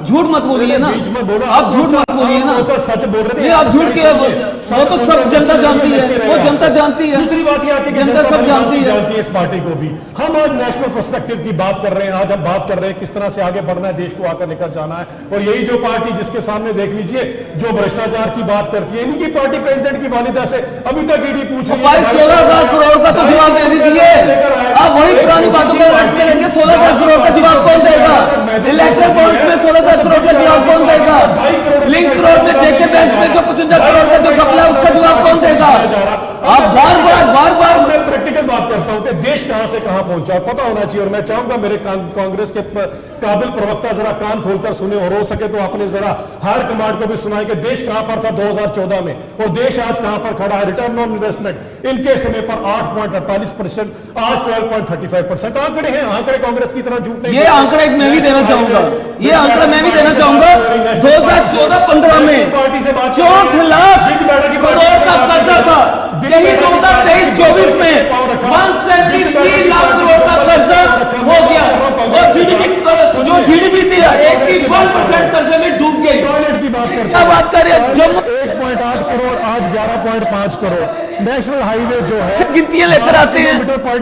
झूठ मत बोलिए ना, बीच में बोला, आप झूठ मत बोलिए ना, सच बोल रहे थे। आप झूठ के वो तो सब जनता जानती है, वो जनता जानती है। दूसरी बात ये आती है कि जनता सब जानती है इस पार्टी को भी। हम आज नेशनल पर्सपेक्टिव की बात कर रहे हैं, आज हम बात कर रहे हैं किस तरह से आगे बढ़ना है, देश को आकर निकल जाना है। और यही जो पार्टी जिसके सामने देख लीजिए जो भ्रष्टाचार की बात करती है, इन्हीं की पार्टी प्रेसिडेंट की वालिदा से अभी तक ईडी पूछ रही है 16,000 करोड़ का तो जवाब दे दीजिए। आप वही पुरानी बातों पर रटते रहेंगे। 16,000 करोड़ का जवाब कौन देगा? इलेक्शन बॉन्ड्स में 16,000 करोड़ का जवाब कौन देगा? लिंक रोड में जेके बैंक में जो 55 करोड़ का जो घपला है उसका जवाब कौन देगा? आप बार बार मैं प्रैक्टिकल बात करता हूं कि देश कहां से कहां पहुंचा पता होना चाहिए। और मैं चाहूंगा मेरे कांग्रेस के काबिल प्रवक्ता जरा कान खोलकर सुने, और हो सके तो आपने जरा हायर कमांड को भी सुनाए कि देश कहां पर था 2014 में और देश आज कहां पर खड़ा है। रिटर्न ऑन इन्वेस्टमेंट इनके समय पर 8.48%, आज 12.35%। आंकड़े हैं, आंकड़े कांग्रेस की तरह झूठ नहीं। ये आंकड़ा मैं भी देना चाहूंगा, ये आंकड़ा मैं भी देना चाहूंगा। 2014-15 में 64 लाख करोड़ का कर्जा था, यही 2023-24% में 173 लाख करोड़ का कर्जा हो गया, और जो जीडीपी थी 81% कर्जे में डूब गई। की बात करते क्या बात कर रहे हैं? जम्मू 1.8 करोड़, आज 11.5 करोड़। नेशनल हाईवे जो है गिनतियां लेकर आते हैं,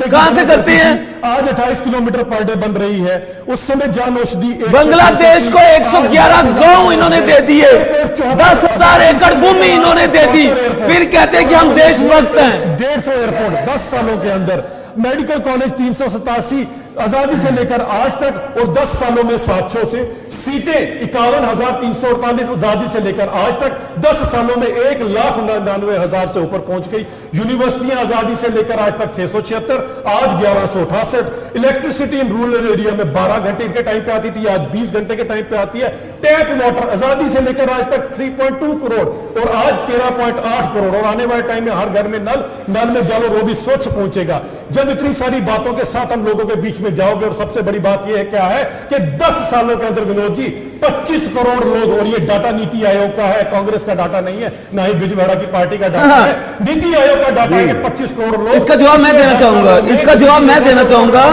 कहां से करते हैं? आज 28 किलोमीटर पर डे बन रही है। उस समय जन औषधि बांग्लादेश को 111 गांव इन्होंने दे दिए, 10,000 एकड़ भूमि इन्होंने दे दी, फिर कहते हैं कि हम देशभक्त हैं। 150 एयरपोर्ट 10 सालों के अंदर, मेडिकल कॉलेज 387 आजादी से लेकर आज तक, और 10 सालों में 700 से सीटें 51,348 आजादी से लेकर आज तक 10 सालों में 1,99,000 से ऊपर पहुंच गई। यूनिवर्सिटियां आजादी से लेकर आज तक 676, आज 1168। इलेक्ट्रिसिटी इन रूरल एरिया में 12 घंटे के टाइम पे आती थी, आज 20 घंटे के टाइम पे आती है। टैप वाटर आजादी से लेकर आज तक 3.2 करोड़ और आज 13.8 करोड़, और आने वाले टाइम में हर घर में नल में जल, और वो भी स्वच्छ पहुंचेगा। जब इतनी सारी बातों के साथ हम लोगों के बीच में जाओगे, और सबसे बड़ी बात यह है क्या है कि 10 सालों के अंदर विनोद जी 25 करोड़ लोग, और ये डाटा नीति आयोग का है, कांग्रेस का डाटा नहीं है, ना ही बिजबेहरा की पार्टी का डाटा है, नीति आयोग का डाटा है कि 25 करोड़ लोग। इसका जवाब मैं देना चाहूंगा, इसका जवाब मैं देना चाहूंगा।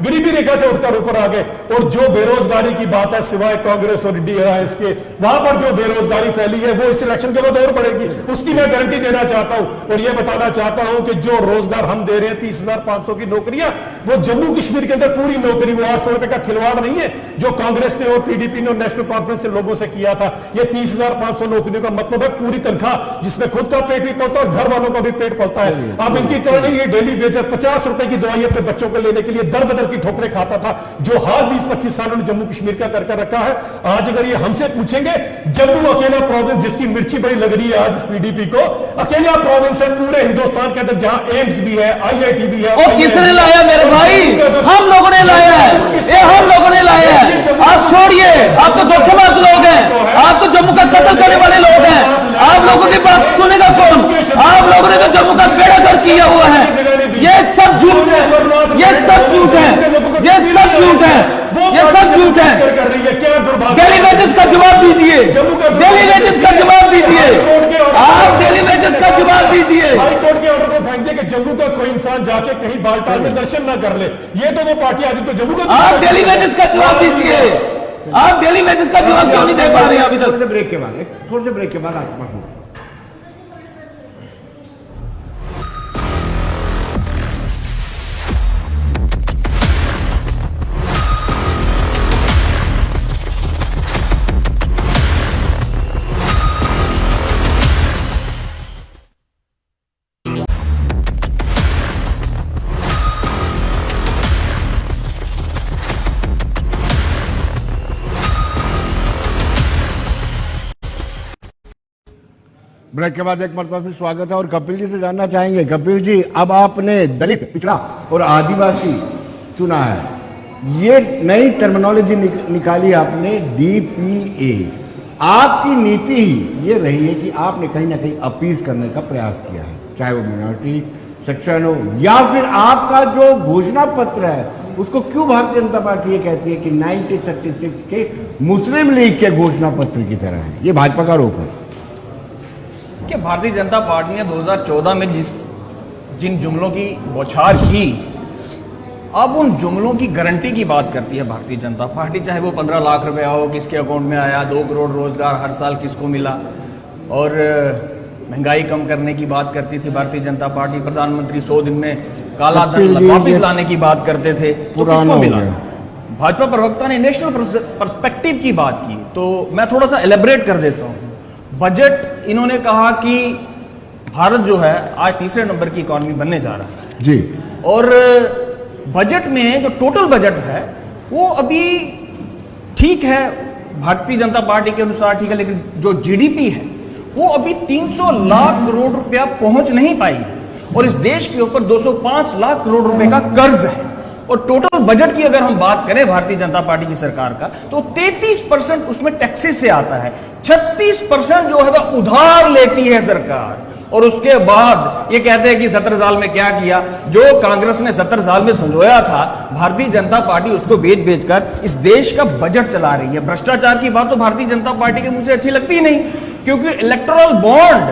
गरीबी रेखा से उठकर ऊपर आ गए। और जो बेरोजगारी की बात है, सिवाय कांग्रेस और DRS के, वहां पर जो बेरोजगारी फैली है वो इस इलेक्शन के बाद और बढ़ेगी, उसकी मैं गारंटी देना चाहता हूं। और यह बताना चाहता हूं कि जो रोजगार हम दे रहे हैं 30,500 की नौकरियां, वो जम्मू कश्मीर के अंदर पूरी नौकरी, वो 800 रुपए का खिलवाड़ नहीं है जो कांग्रेस ने और PDP ने और नेशनल कॉन्फ्रेंस से लोगों से किया था। ये 30,500 नौकरियों का मतलब है पूरी तनख्वाह, जिसमें खुद का पेट भी पलता है और घर वालों का भी पेट पलता है। अब इनकी तरह नहीं, ये डेली वेज 50 रुपए की दवाई अपने बच्चों को लेने के लिए दर बदर की ठोकरें खाता था, जो हाल 20-25 सालों में जम्मू कश्मीर का करके रखा है। आज अगर ये हमसे पूछेंगे, जम्मू अकेला प्रोविंस जिसकी मिर्ची बड़ी लग रही है आज इस PDP को, अकेला प्रोविंस है पूरे हिंदुस्तान के अंदर जहां एम्स भी है, IIT भी है। और किसने लाया मेरे भाई? हम लोगों ने लाया है, ये हम लोगों ने लाया है। आप छोड़िए, आप तो धोखेबाज लोग हैं, आप तो जम्मू का कत्ल करने वाले लोग हैं। आप लोगों की बात सुनेगा कौन? आप लोगों ने तो जम्मू का बेड़ा गर्क किया हुआ है। ये सब झूठ है, ये सब झूठ है, ये सब झूठ है, ये सब झूठ है। डेली वेजेस का जवाब दीजिए, डेली वेजेस का जवाब दीजिए, आप डेली वेजेस का जवाब दीजिए। हाईकोर्ट के ऑर्डर को फेंक दिया कि जम्मू का कोई इंसान जाके कहीं बालटाल में दर्शन ना कर ले। ये तो वो पार्टी आज तो जम्मू का, आप डेली वेजेस का जवाब दीजिए। आप डेली वेजेस का जवाब क्यों नहीं दे पा रहे हैं अभी तक? थोड़े से ब्रेक के बाद, थोड़े से ब्रेक के बाद आप ब्रेक के बाद एक मरतबा फिर स्वागत है और कपिल जी से जानना चाहेंगे। कपिल जी, अब आपने दलित, पिछड़ा और आदिवासी चुना है, ये नई टर्मिनोलॉजी निकाली आपने DPA। आपकी नीति ही ये रही है कि आपने कहीं ना कहीं अपीज करने का प्रयास किया है, चाहे वो मिनॉरिटी सेक्शन हो या फिर आपका जो घोषणा पत्र है उसको क्यों भारतीय जनता पार्टी ये कहती है कि 1936 के मुस्लिम लीग के घोषणा पत्र की तरह है? ये भाजपा का आरोप है कि भारतीय जनता पार्टी ने 2014 में जिन जुमलों की बौछार की, अब उन जुमलों की गारंटी की बात करती है भारतीय जनता पार्टी। चाहे वो 15 लाख रुपया हो, किसके अकाउंट में आया, 2 करोड़ रोजगार हर साल किसको मिला, और महंगाई कम करने की बात करती थी भारतीय जनता पार्टी। प्रधानमंत्री 100 दिन में काला धन वापिस लाने की बात करते थे, तो किसको मिला? भाजपा प्रवक्ता ने नेशनल पर्सपेक्टिव की बात की, तो मैं थोड़ा सा एलेबरेट कर देता हूँ। बजट, इन्होंने कहा कि भारत जो है आज तीसरे नंबर की इकॉनमी बनने जा रहा है जी, और बजट में जो टोटल बजट है वो अभी ठीक है भारतीय जनता पार्टी के अनुसार ठीक है, लेकिन जो GDP है वो अभी 300 लाख करोड़ रुपया पहुंच नहीं पाई है और इस देश के ऊपर 205 लाख करोड़ रुपए का कर्ज है। और टोटल बजट की अगर हम बात करें भारतीय जनता पार्टी की सरकार का, तो 33% उसमें टैक्सेस से आता है, 36% जो है वह उधार लेती है सरकार। और उसके बाद ये कहते हैं कि 17 साल में क्या किया, जो कांग्रेस ने 17 साल में संजोया था, भारतीय जनता पार्टी उसको बेच कर इस देश का बजट चला रही है। भ्रष्टाचार की बात तो भारतीय जनता पार्टी के मुंह से अच्छी लगती नहीं, क्योंकि इलेक्टोरल बॉन्ड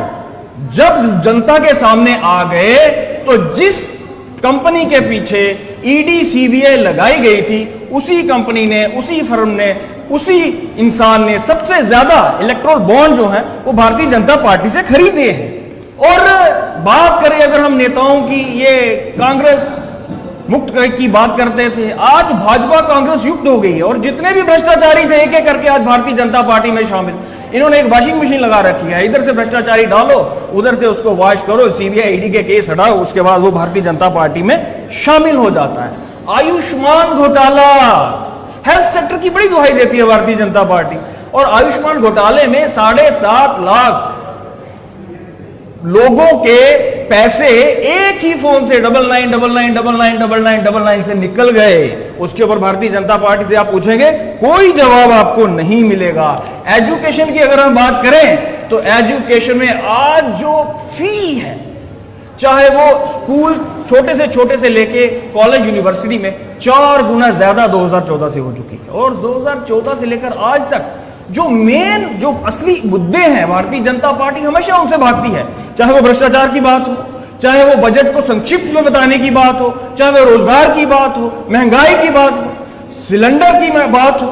जब जनता के सामने आ गए तो जिस कंपनी के पीछे ED CBI लगाई गई थी, उसी कंपनी ने, उसी फर्म ने, उसी इंसान ने सबसे ज्यादा इलेक्टोरल बॉन्ड जो है वो भारतीय जनता पार्टी से खरीदे हैं। और बात करें अगर हम नेताओं की, ये कांग्रेस मुक्त की बात करते थे, आज भाजपा कांग्रेस युक्त हो गई है और जितने भी भ्रष्टाचारी थे एक एक करके आज भारतीय जनता पार्टी में शामिल। इन्होंने एक वॉशिंग मशीन लगा रखी है, इधर से भ्रष्टाचारी डालो, उधर से उसको वॉश करो, CBI ED के केस हटाओ, उसके बाद वो भारतीय जनता पार्टी में शामिल हो जाता है। आयुष्मान घोटाला, हेल्थ सेक्टर की बड़ी दुहाई देती है भारतीय जनता पार्टी, और आयुष्मान घोटाले में 7.5 लाख लोगों के पैसे एक ही फोन से 9999999999 से निकल गए। उसके ऊपर भारतीय जनता पार्टी से आप पूछेंगे, कोई जवाब आपको नहीं मिलेगा। एजुकेशन की अगर हम बात करें तो एजुकेशन में आज जो फी है, चाहे वो स्कूल छोटे से लेके कॉलेज यूनिवर्सिटी में 4 गुना ज्यादा 2014 से हो चुकी है। और 2014 से लेकर आज तक जो असली मुद्दे हैं, भारतीय जनता पार्टी हमेशा उनसे भागती है, चाहे वो भ्रष्टाचार की बात हो, चाहे वो बजट को संक्षिप्त में बताने की बात हो, चाहे वो रोजगार की बात हो, महंगाई की बात हो, सिलेंडर की बात हो।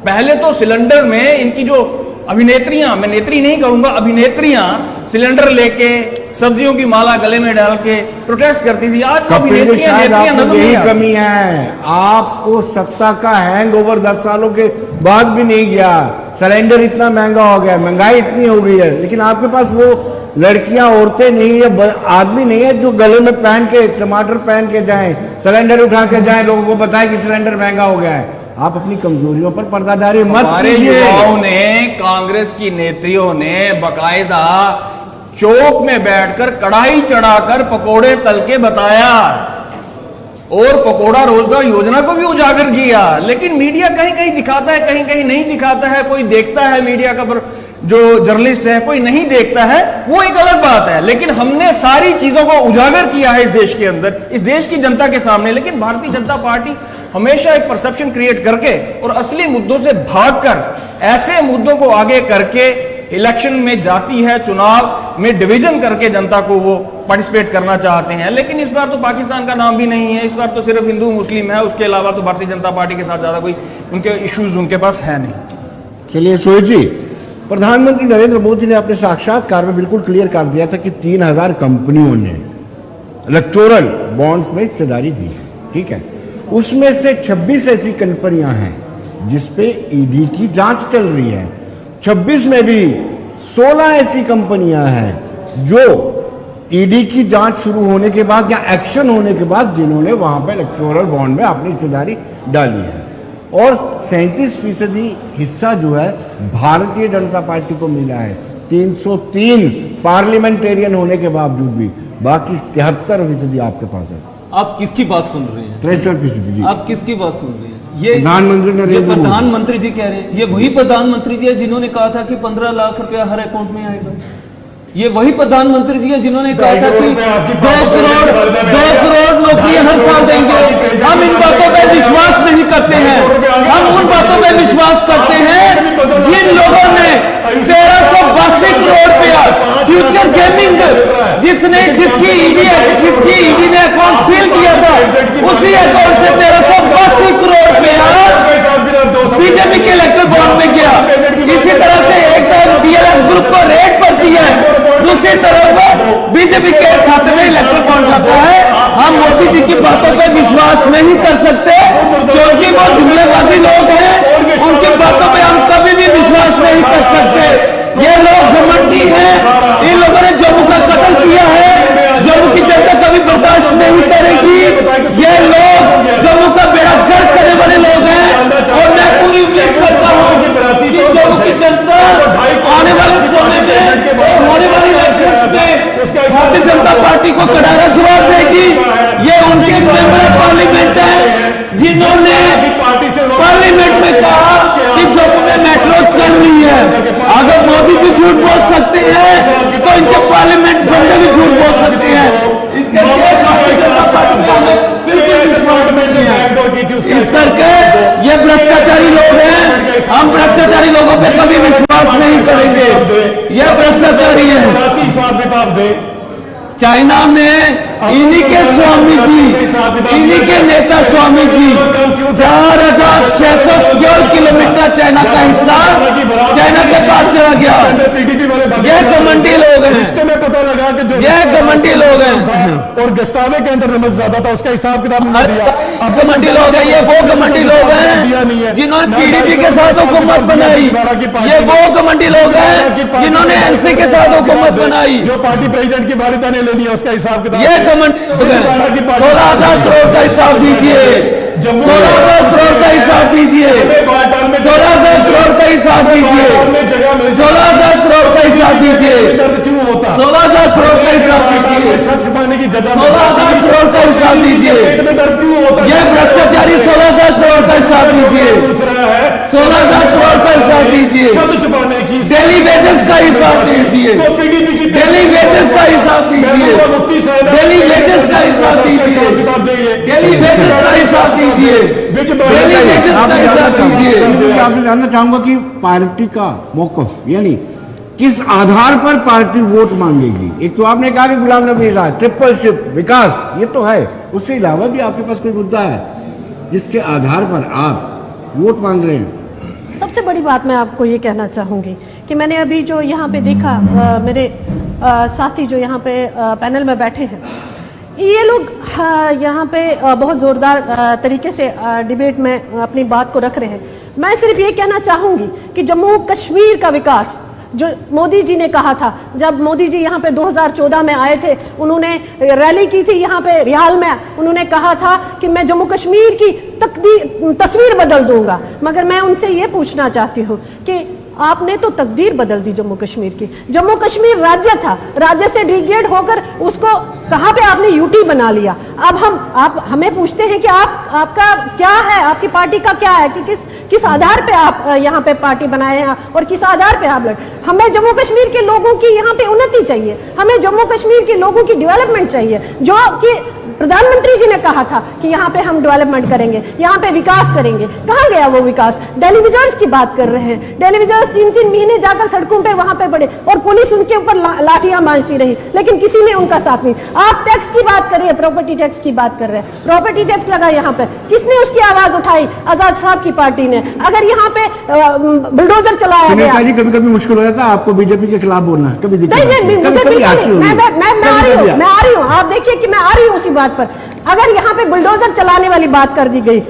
पहले तो सिलेंडर में इनकी जो अभिनेत्रियां, मैं नेत्री नहीं कहूंगा, अभिनेत्रियां सिलेंडर लेके सब्जियों की माला गले में डाल के प्रोटेस्ट करती थी। आज तो अभिनेत्रियां नेत्रियां नजर नहीं यही आती। कमी है, आपको सत्ता का हैंगओवर 10 सालों के बाद भी नहीं गया। सिलेंडर इतना महंगा हो गया, महंगाई इतनी हो गई है, लेकिन आपके पास वो लड़कियां, औरतें नहीं है, आदमी नहीं है जो गले में पहन के, टमाटर पहन के जाएं, सिलेंडर उठा के जाएं, लोगों को बताएं कि सिलेंडर महंगा हो गया है। आप अपनी कमजोरियों पर पर्दादारी मत हमारे कीजिए। युवाओं ने, कांग्रेस की नेत्रियों ने बकायदा चौक में बैठकर कढ़ाई चढ़ाकर पकोड़े तल के बताया और पकोड़ा रोजगार योजना को भी उजागर किया। लेकिन मीडिया कहीं कहीं दिखाता है, कहीं कहीं नहीं दिखाता है। कोई देखता है मीडिया का, पर जो जर्नलिस्ट है कोई नहीं देखता है, वो एक अलग बात है। लेकिन हमने सारी चीजों को उजागर किया है इस देश के अंदर, इस देश की जनता के सामने। लेकिन भारतीय जनता पार्टी हमेशा एक परसेप्शन क्रिएट करके और असली मुद्दों से भागकर ऐसे मुद्दों को आगे करके इलेक्शन में जाती है, चुनाव में डिवीजन करके जनता को वो पार्टिसिपेट करना चाहते हैं। लेकिन इस बार तो पाकिस्तान का नाम भी नहीं है, इस बार तो सिर्फ हिंदू मुस्लिम है, उसके अलावा तो भारतीय जनता पार्टी के साथ ज्यादा कोई उनके इश्यूज उनके पास है नहीं। चलिए सोहित जी, प्रधानमंत्री नरेंद्र मोदी ने अपने साक्षात्कार में बिल्कुल क्लियर कर दिया था कि 3000 कंपनियों ने इलेक्टोरल बॉन्ड्स में हिस्सेदारी दी है, ठीक है। उसमें से 26 ऐसी कंपनियां हैं जिसपे ईडी की जांच चल रही है। 26 में भी 16 ऐसी कंपनियां हैं जो ईडी की जांच शुरू होने के बाद या एक्शन होने के बाद जिन्होंने वहां पे इलेक्टोरल बॉन्ड में अपनी हिस्सेदारी डाली है। और 37% हिस्सा जो है भारतीय जनता पार्टी को मिला है, 303 पार्लियामेंटेरियन होने के बावजूद भी। बाकी 73% आपके पास है। आप किसकी बात सुन रहे हैं? 63% जी। आप किसकी बात सुन रहे हैं? ये प्रधानमंत्री नरेंद्र मोदी। प्रधानमंत्री जी कह रहे हैं, ये वही प्रधानमंत्री जी है जिन्होंने कहा था कि 15 लाख रुपया हर अकाउंट में आएगा। ये वही प्रधानमंत्री जी है जिन्होंने कहा था कि 2 करोड़ नौकरियां हर साल देंगे। हम इन बातों पर विश्वास नहीं करते हैं, हम उन बातों पर विश्वास करते हैं जिन लोगों ने 1382 करोड़ रुपया फ्यूचर गेमिंग जिसकी ईडी ने अकाउंट सील किया था, उसी अकाउंट से 1382 करोड़ रुपया बीजेपी के इलेक्टोरल बॉन्ड में गया। इसी तरह से एक तरफ डीएलएफ ग्रुप को रेड पड़ती है, दूसरी तरफ बीजेपी के खाते में इलेक्टोरल बॉन्ड जाता है। हम मोदी जी की बातों पर विश्वास नहीं कर सकते क्योंकि वो जुमलेबाजी लोग हैं, उनकी बातों पर हम कभी भी विश्वास नहीं कर सकते। ये लोग घमंडी हैं, इन लोगों ने जम्मू का कत्ल किया है, जम्मू की जनता कभी बर्दाश्त नहीं करेगी। ये लोग जम्मू का बेड़ा गर्क करने वाले लोग हैं और मैं पूरी उम्मीद करता हूं कि जम्मू की जनता आने वाले समय में होने वाली इलेक्शन में भारतीय जनता पार्टी को करारा जवाब देगी। ये उनके मेंबर पार्लियामेंट है जिन्होंने पार्लियामेंट में कहा कि जम्मू में मेट्रो चल रही है। अगर मोदी जी झूठ बोल सकते हैं तो इनके पार्लियामेंट बंदे भी झूठ बोल सकते हैं। इसके लिए भारतीय जनता पार्टी का बिल्कुल विश्वास नहीं है। इस सरकार ये भ्रष्टाचारी लोग हैं, हम भ्रष्टाचारी लोगों पे कभी विश्वास नहीं करेंगे। ये भ्रष्टाचारी है। चाइना में इन्हीं के स्वामी जी, इन्हीं के नेता स्वामी जी 4600 किलोमीटर चाइना का हिस्सा चाइना के पास चला गया। ये घमंडी लोग हैं, रिश्ते में पता लगा कि जो ये घमंडी लोग हैं और गस्तावे के अंदर नमक ज्यादा था, उसका हिसाब किताब नहीं दिया। अब घमंडी लोग हैं, ये वो घमंडी लोग हैं जिन्होंने पीडीपी के साथ हुकूमत बनाई। ये वो घमंडी लोग हैं जिन्होंने एनसी के साथ हुकूमत बनाई। जो पार्टी प्रेसिडेंट की वालिदा लेनी है उसका हिसाब किताब। ये घमंडी लोग हैं। 16,000 करोड़ का हिसाब दीजिए, 16,000 करोड़ का हिसाब दीजिए, 16,000 करोड़ का हिसाब दीजिए, 16,000 करोड़ का हिसाब दीजिए, दर्द क्यों होता? 16,000 करोड़ का हिसाब दीजिए, छत छुपाने की जगह 16,000 करोड़ का हिसाब दीजिए। पेट में दर्द क्यों होता? ये भ्रष्टाचारी 16,000 करोड़ का हिसाब दीजिए, पूछ रहा है 16,000 करोड़ का हिसाब दीजिए। छत छुपाने की डेली वेजेस का हिसाब दीजिए, तो पीडीपी की डेली वेजेस का हिसाब दीजिए, मुफ्ती साहब डेली वेजेस का हिसाब दीजिए, किताब देंगे। डेली वेजेस का हिसाब दीजिए, डेली वेजेस का हिसाब दीजिए। मैं आपसे जानना चाहूंगा कि पार्टी का मौकफ यानी किस आधार पर पार्टी वोट मांगेगी? एक तो आपने कहा कि गुलाम नबी आजाद, ट्रिपल शिफ्ट, विकास, ये तो है, उसके अलावा भी आपके पास कोई मुद्दा है जिसके आधार पर आप वोट मांग रहे हैं? सबसे बड़ी बात मैं आपको ये कहना चाहूँगी कि मैंने अभी जो यहाँ पे देखा, मेरे साथी जो यहाँ पे पैनल में बैठे हैं, ये लोग यहाँ पे बहुत ज़ोरदार तरीके से डिबेट में अपनी बात को रख रहे हैं। मैं सिर्फ ये कहना चाहूँगी कि जम्मू कश्मीर का विकास जो मोदी जी ने कहा था, जब मोदी जी यहाँ पे 2014 में आए थे, उन्होंने रैली की थी यहाँ पे रियाल में, उन्होंने कहा था कि मैं जम्मू कश्मीर की तस्वीर बदल दूंगा। मगर मैं उनसे ये पूछना चाहती हूँ कि आपने तो तकदीर बदल दी जम्मू कश्मीर की। जम्मू कश्मीर राज्य था, राज्य से डिग्रेड होकर उसको कहाँ पे आपने यूटी बना लिया। अब आप हमें पूछते हैं कि आपका क्या है, आपकी पार्टी का क्या है, कि किस आधार पे आप यहाँ पे पार्टी बनाए हैं और किस आधार पे आप हमें जम्मू कश्मीर के लोगों की यहाँ पे उन्नति चाहिए, हमें जम्मू कश्मीर के लोगों की डेवलपमेंट चाहिए, जो कि प्रधानमंत्री जी ने कहा था कि यहाँ पे हम डेवलपमेंट करेंगे, यहाँ पे विकास करेंगे। कहाँ गया वो विकास? डेली विजर्स की बात कर रहे हैं, डेली विजर्स 3-3 महीने जाकर सड़कों पे वहां पे पड़े और पुलिस उनके ऊपर लाठियां मांझती रही, लेकिन किसी ने उनका साथ नहीं। आप टैक्स की बात कर रहे हैं, प्रॉपर्टी टैक्स की बात कर रहे हैं, प्रॉपर्टी टैक्स लगा यहाँ पे, किसने उसकी आवाज उठाई? आजाद साहब की पार्टी ने। अगर यहाँ पे बुलडोजर चलाया गया, जी कभी कभी मुश्किल हो जाता है आपको बीजेपी के खिलाफ बोलना, कभी मैं आ रही हूँ, आप देखिए कि मैं आ रही हूँ उसी बात पर। अगर यहाँ पे बुलडोजर चलाने वाली बात कर दी गई,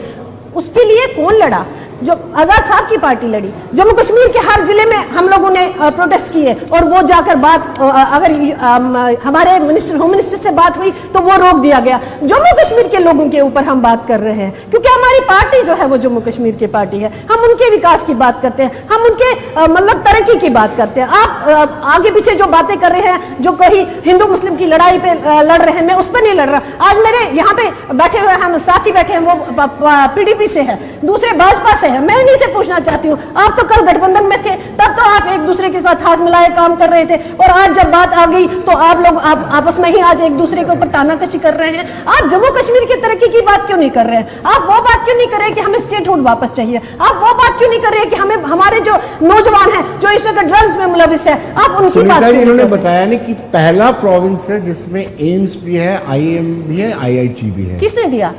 उसके लिए कौन लड़ा? जो आजाद साहब की पार्टी लड़ी। जम्मू कश्मीर के हर जिले में हम लोगों ने प्रोटेस्ट किए और वो जाकर बात, अगर हमारे होम मिनिस्टर से बात हुई तो वो रोक दिया गया। जम्मू कश्मीर के लोगों के ऊपर हम बात कर रहे हैं, क्योंकि हमारी पार्टी जो है वो जम्मू कश्मीर की पार्टी है। हम उनके विकास की बात करते हैं, हम उनके मतलब तरक्की की बात करते हैं। आप आगे पीछे जो बातें कर रहे हैं, जो कहीं हिंदू मुस्लिम की लड़ाई पे लड़ रहे हैं, मैं उस पर नहीं लड़ रहा। आज मेरे यहाँ पे बैठे हुए हम साथी बैठे हैं, वो पीडीपी से है, दूसरे भाजपा से है। मैं उन्हीं से पूछना चाहती हूँ, आप तो कल गठबंधन में थे, तब तो आप एक दूसरे के साथ हाथ मिलाए काम कर रहे थे, और आज जब बात आ गई तो आप लोग आपस में ही आज एक दूसरे के ऊपर तानाकशी कर रहे हैं। आप जम्मू कश्मीर की तरक्की की बात क्यों नहीं कर रहे हैं? आप वो बात क्यों नहीं कर रहे कि हमें स्टेटहुड वापस चाहिए? आप वो बात क्यों नहीं कर रहे कि हमें हमारे जो नौजवान हैं जो इस वक्त ड्रग्स में मुलविस है, आप उनकी बात? इन्होंने बताया नहीं कि पहला प्रोविंस है जिसमें एम्स भी है, IIM भी है, IIT भी है। किसने दिया?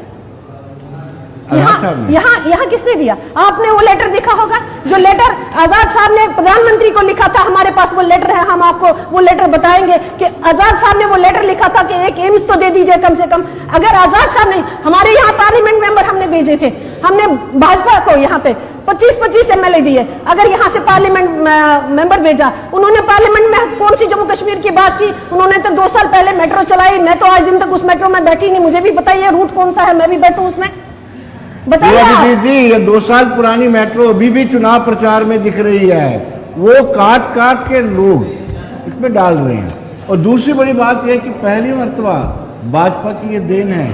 यहाँ किसने दिया? आपने वो लेटर देखा होगा, जो लेटर आजाद साहब ने प्रधानमंत्री को लिखा था। हमारे पास वो लेटर है, हम आपको वो लेटर बताएंगे कि आजाद साहब ने वो लेटर लिखा था कि एक एम्स तो दे दीजिए कम से कम। अगर आजाद साहब ने, हमारे यहाँ पार्लियामेंट मेंबर हमने भेजे थे, हमने भाजपा को यहाँ पे 25-25 MLA दिए। अगर यहाँ से पार्लियामेंट मेंबर भेजा, उन्होंने पार्लियामेंट में कौन सी जम्मू कश्मीर की बात की? उन्होंने तो 2 साल पहले मेट्रो चलाई। मैं तो आज दिन तक उस मेट्रो में बैठी नहीं, मुझे भी बताइए रूट कौन सा है, मैं भी बैठूं उसमें, बताइए। जी ये 2 साल पुरानी मेट्रो अभी भी चुनाव प्रचार में दिख रही है, वो काट काट के लोग इसमें डाल रहे हैं। और दूसरी बड़ी बात यह कि पहली मर्तबा भाजपा की ये देन है,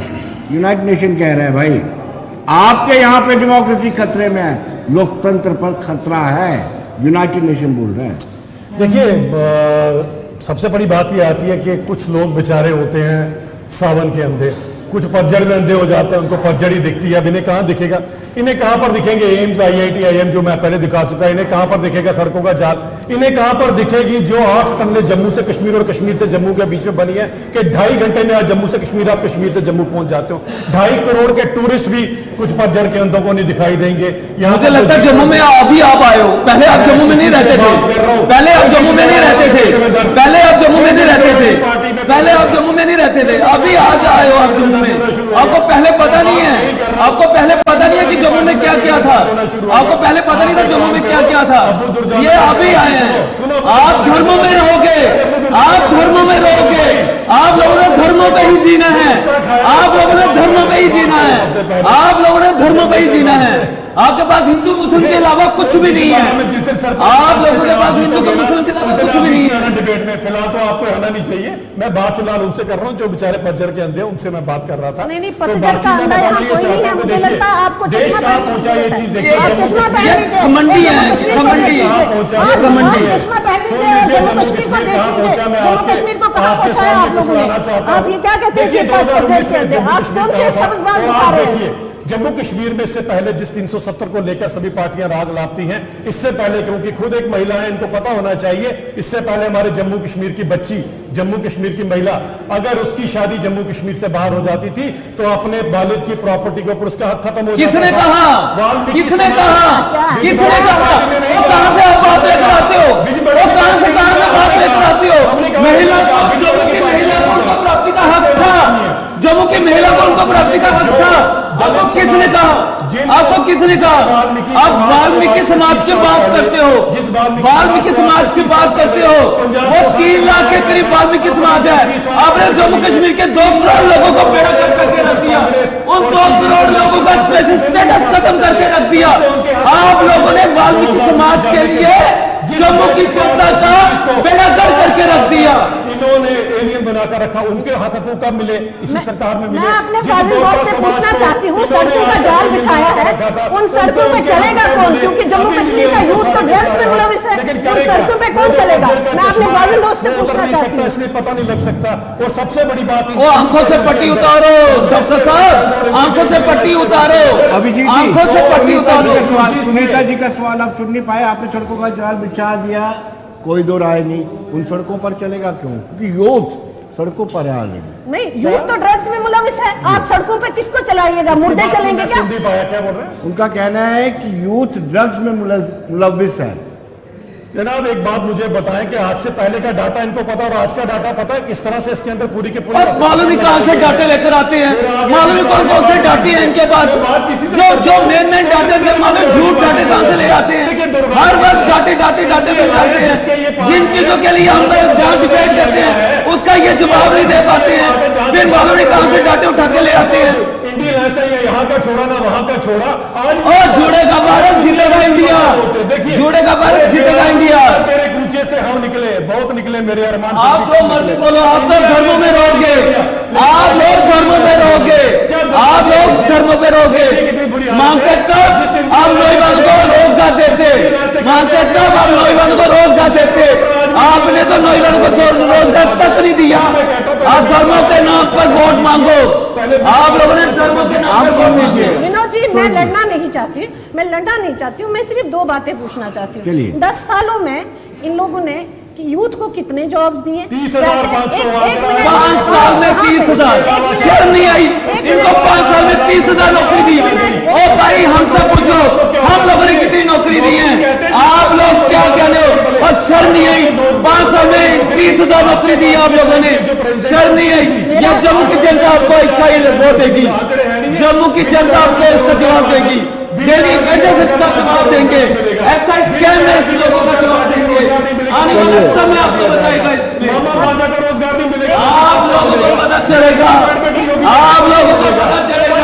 यूनाइटेड नेशन कह रहा है भाई आपके यहाँ पे डेमोक्रेसी खतरे में है, लोकतंत्र पर खतरा है, यूनाइटेड नेशन बोल रहे हैं। देखिए सबसे बड़ी बात ये आती है कि कुछ लोग बेचारे होते हैं सावन के अंधे, कुछ पतझड़ में अंधे हो जाते हैं, उनको पतझड़ ही दिखती है। अब इन्हें कहाँ दिखेगा? इन्हें कहाँ पर दिखेंगे एम्स, IIT, IIM जो मैं पहले दिखा चुका, इन्हें कहाँ पर दिखेगा सड़कों का जाल? इन्हें कहाँ पर दिखेगी जो 8 टनलें जम्मू से कश्मीर और कश्मीर से जम्मू के बीच में बनी है कि 2.5 घंटे में आज जम्मू से कश्मीर, आप कश्मीर से जम्मू पहुंच जाते हो। 2.5 करोड़ के टूरिस्ट भी कुछ पतझड़ के अंधों को नहीं दिखाई देंगे। मुझे लगता है जम्मू में अभी आप आए हो, पहले आप जम्मू में नहीं रहते थे, पहले आप जम्मू में नहीं रहते थे, पहले आप जम्मू में नहीं रहते थे, पहले आप जम्मू में नहीं रहते थे, अभी आज आए हो आप जम्मू में। आपको पहले पता नहीं है, आपको पहले पता नहीं है कि जम्मू में क्या क्या था, आपको पहले पता नहीं था जम्मू में क्या क्या था, ये अभी आए हैं। आप धर्मों में रहोगे, आप धर्मों में रहोगे, आप लोगों ने धर्मों पे ही जीना है, आप लोगों ने धर्मों पे ही जीना है, आप लोगों ने धर्मों पे ही जीना है। आपके पास हिंदू मुस्लिम के अलावा कुछ भी नहीं है, आप लोगों के पास हिंदू के मुस्लिम के अलावा कुछ भी नहीं है। डिबेट में फिलहाल तो आपको आना नहीं चाहिए, मैं बात फिलहाल उनसे कर रहा हूँ जो बेचारे पतझड़ के अंधे, उनसे मैं बात कर रहा था। नहीं, पतझड़ का अंधा यहाँ कोई नहीं है, मुझे लगता है आपको देश कहाँ पहुंचा ये चीज देखिए, घमंडी है, घमंडी घमंडी है। जम्मू कश्मीर को देख लीजिए, जम्मू कश्मीर को कहाँ पहुंचाया आप लोगों ने? आप ये क्या कहते हैं? आप कौन से सब्ज बांध दिखा रहे हैं? जम्मू कश्मीर में इससे पहले जिस 370 को लेकर सभी पार्टियां राग लापती हैं, इससे पहले, क्योंकि खुद एक महिला है, इनको पता होना चाहिए, इससे पहले हमारे जम्मू कश्मीर की बच्ची, जम्मू कश्मीर की महिला, अगर उसकी शादी जम्मू कश्मीर से बाहर हो जाती थी तो अपने वालिद की प्रॉपर्टी के ऊपर उसका हक खत्म हो जाता था। किसने कहा? किसने कहा? किसने कहा? वो कहां से आप बात लेकर आते हो? वो कहां से बात लेकर आते हो? महिला को, जम्मू की महिला को उनको प्राप्ति का हक था, जम्मू की महिला को उनको प्राप्ति का हक था। आपको किसने कहा? आपको किसने कहा? आप वाल्मीकि समाज की बात करते हो, वाल्मीकि समाज की बात करते हो, वो 3 लाख के करीब वाल्मीकि समाज है। आपने जम्मू कश्मीर के 2 करोड़ लोगों को बेड़ा कर करके रख दिया, उन 2 करोड़ लोगों का स्पेशल स्टेटस खत्म करके रख दिया। आप लोगों ने वाल्मीकि समाज के लिए जम्मू की जनता का बेड़ा करके रख दिया। इन्होंने एलियन बनाकर रखा, उनके हकों कब मिले? इसी सरकार में मिले। मैं अपने फाजिल दोस्त से पूछना चाहती हूँ, सड़कों का जाल बिछाया है, उन सड़कों पे चलेगा कौन? क्योंकि जम्मू कश्मीर का यूथ तो ड्रग्स में मुलविस है, उन सड़कों पे कौन चलेगा? मैं अपने फाजिल दोस्त से पूछना चाहती हूँ। इसलिए पता नहीं लग सकता। और सबसे बड़ी बात, वो आंखों से पट्टी उतारो डॉक्टर साहब, आंखों से पट्टी उतारो, अभिजीत जी, आंखों से पट्टी उतारो। सुनीता जी का सवाल आप सुन नहीं पाए। आपने सड़कों का जाल बिछा दिया, कोई दो राय नहीं। उन सड़कों पर चलेगा क्यों? क्योंकि यूथ सड़कों पर है ऑलरेडी। नहीं, यूथ तो ड्रग्स में मुलविस है, आप सड़कों पे किसको चलाइएगा? मुर्दे चलेंगे क्या? क्या बोल रहे हैं? उनका कहना है कि यूथ ड्रग्स में मुलविस है। जनाब एक बात मुझे बताएं कि आज से पहले का डाटा इनको पता और आज का डाटा पता है किस तरह से इसके अंदर पूरी के पूरी? और मालूम ही कहां से डाटे लेकर आते हैं, मालूम ही कौन कौन से डाटे हैं इनके पास, जो मेन डाटे थे, मालूम झूठ डाटे कहां से ले आते हैं? हर वक्त डाटे डाटे डाटे में डालते हैं। जिन चीजों के लिए हम लोग जहां डिबेट करते हैं उसका ये जवाब नहीं दे पाते हैं, फिर मालूम नहीं कहां से डाटे उठा के ले आते हैं। इंडियन नेशनल यहाँ का छोड़ा ना वहां का छोड़ा, आज और जुड़ेगा भारत, जीतेगा इंडिया, देखिए जुड़ेगा भारत, जीतेगा इंडिया। तेरे कूचे से हम निकले, बहुत निकले मेरे अरमान। आप लोग मर्जी बोलो, आप लोग धर्मों में रहोगे, आप लोग धर्मों में रहोगे, आप लोग धर्मों में रहोगे। मांगते तब आप नौजवान को रोजगार देते, मांगते तब आप नौजवान को रोजगार देते, आपने तो नौजवान को रोजगार तक नहीं दिया। आप धर्मों के नाम पर वोट मांगो, आप लोगों ने धर्मों के नाम पर वोट मांगे। विनोद जी, मैं लड़ना नहीं चाहती, मैं लड़ना नहीं चाहती हूँ, मैं सिर्फ 2 बातें पूछना चाहती चलिए। हूँ। 10 सालों में इन लोगों ने कि यूथ को कितने जॉब्स दिए? 30,500। 5 साल में 30,000, शर्म नहीं आई इनको? 5 साल में 30,000 नौकरी दी। ओ भाई हमसे पूछो, हम लोगों ने कितनी नौकरी दी है? आप लोग क्या कह रहे हो? और शर्म नहीं आई? 5 साल में 30,000 नौकरी दी आप लोगों ने, शर्म नहीं आई? या जम्मू की जनता आपको इसका वोट देगी, जम्मू की जनता आपको इसका जवाब देगी, दिल्ली वेजेस इसका जवाब देंगे, ऐसा स्कैम में ऐसे लोगों का जवाब देंगे। आने वाले समय आपको बताएगा, इसमें रोजगार नहीं मिलेगा, आप लोगों को पता चलेगा, आप लोगों को पता चलेगा।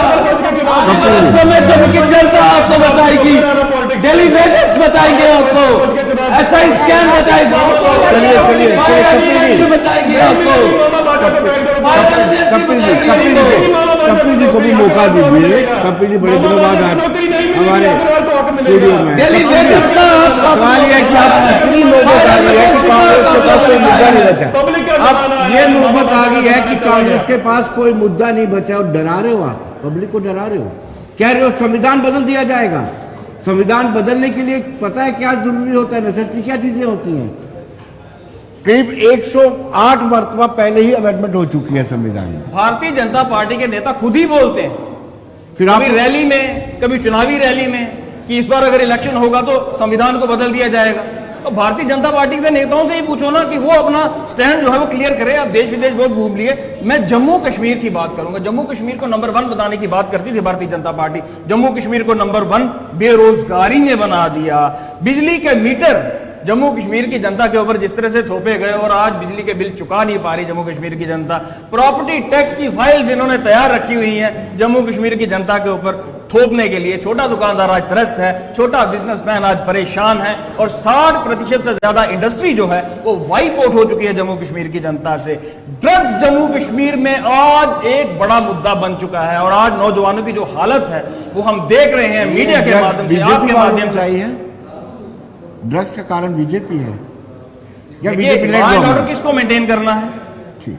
आने वाले समय जम्मू की जनता आपको बताएगी, दिल्ली वेजेस बताएंगे आपको, ऐसा स्कैम बताएगा आपको, बताएंगे आपको। कपिल जी को भी मौका दीजिए। कपिल जी बड़े दिनों बाद आप हमारे स्टूडियो में। सवाल यह है कि आप इतनी नौबत आ गई है कि कांग्रेस के पास कोई मुद्दा नहीं बचा। अब ये नौबत आ गई है कि कांग्रेस के पास कोई मुद्दा नहीं बचा और डरा रहे हो, आप पब्लिक को डरा रहे हो, कह रहे हो संविधान बदल दिया जाएगा। संविधान बदलने के लिए पता है क्या जरूरी होता है, नेसेसिटी क्या चीजें होती हैं? करीब 108 मरतबा पहले ही अमेंडमेंट हो चुकी है संविधान में। भारतीय जनता पार्टी के नेता खुद ही बोलते हैं, फिर आप कभी रैली में, कभी चुनावी रैली में, कि इस बार अगर इलेक्शन होगा तो संविधान को बदल दिया जाएगा। तो भारतीय जनता पार्टी से नेताओं से ही पूछो ना कि वो अपना स्टैंड जो है वो क्लियर करे। आप देश विदेश बहुत घूम लिए, मैं जम्मू कश्मीर की बात करूंगा। जम्मू कश्मीर को नंबर 1 बनाने की बात करती थी भारतीय जनता पार्टी, जम्मू कश्मीर को नंबर 1 बेरोजगारी में बना दिया। बिजली के मीटर जम्मू कश्मीर की जनता के ऊपर जिस तरह से थोपे गए और आज बिजली के बिल चुका नहीं पा रही जम्मू कश्मीर की जनता। प्रॉपर्टी टैक्स की फाइल्स इन्होंने तैयार रखी हुई हैं जम्मू कश्मीर की जनता के ऊपर थोपने के लिए। छोटा दुकानदार आज त्रस्त है, छोटा बिजनेसमैन आज परेशान है और 60% से ज्यादा इंडस्ट्री जो है वो वाइप आउट हो चुकी है जम्मू कश्मीर की जनता से। ड्रग्स जम्मू कश्मीर में आज एक बड़ा मुद्दा बन चुका है और आज नौजवानों की जो हालत है वो हम देख रहे हैं मीडिया के माध्यम से, आपके माध्यम से। ड्रग्स का कारण बीजेपी है या बीजेपी ऑर्डर किसको मेंटेन करना है? ठीक,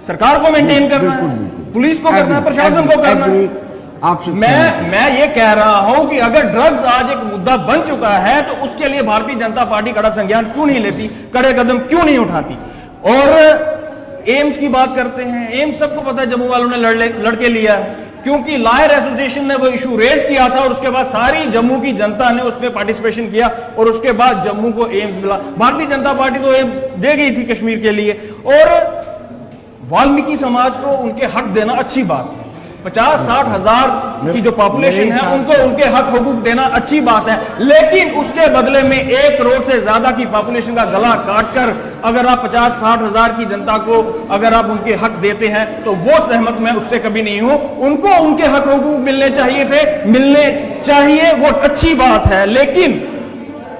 सरकार को मेंटेन करना है, पुलिस को करना है, प्रशासन को करना है। आपसे मैं ये कह रहा हूं कि अगर ड्रग्स आज एक मुद्दा बन चुका है तो उसके लिए भारतीय जनता पार्टी कड़ा संज्ञान क्यों नहीं लेती, कड़े कदम क्यों नहीं उठाती। और एम्स की बात करते हैं, एम्स सबको पता है जम्मू वालों ने लड़के लिया है, क्योंकि लॉयर एसोसिएशन ने वो इशू रेज किया था और उसके बाद सारी जम्मू की जनता ने उसमें पार्टिसिपेशन किया और उसके बाद जम्मू को एम्स मिला। भारतीय जनता पार्टी तो एम्स दे गई थी कश्मीर के लिए, और वाल्मीकि समाज को उनके हक देना अच्छी बात है। 50-60 हजार की जो पॉपुलेशन है उनको उनके हक हुकूक देना अच्छी बात है, लेकिन उसके बदले में 1 करोड़ से ज्यादा की पॉपुलेशन का गला काटकर अगर आप 50-60 हजार की जनता को अगर आप उनके हक देते हैं तो वो सहमत मैं उससे कभी नहीं हूं। उनको उनके हक हुकूक मिलने चाहिए, वो अच्छी बात है, लेकिन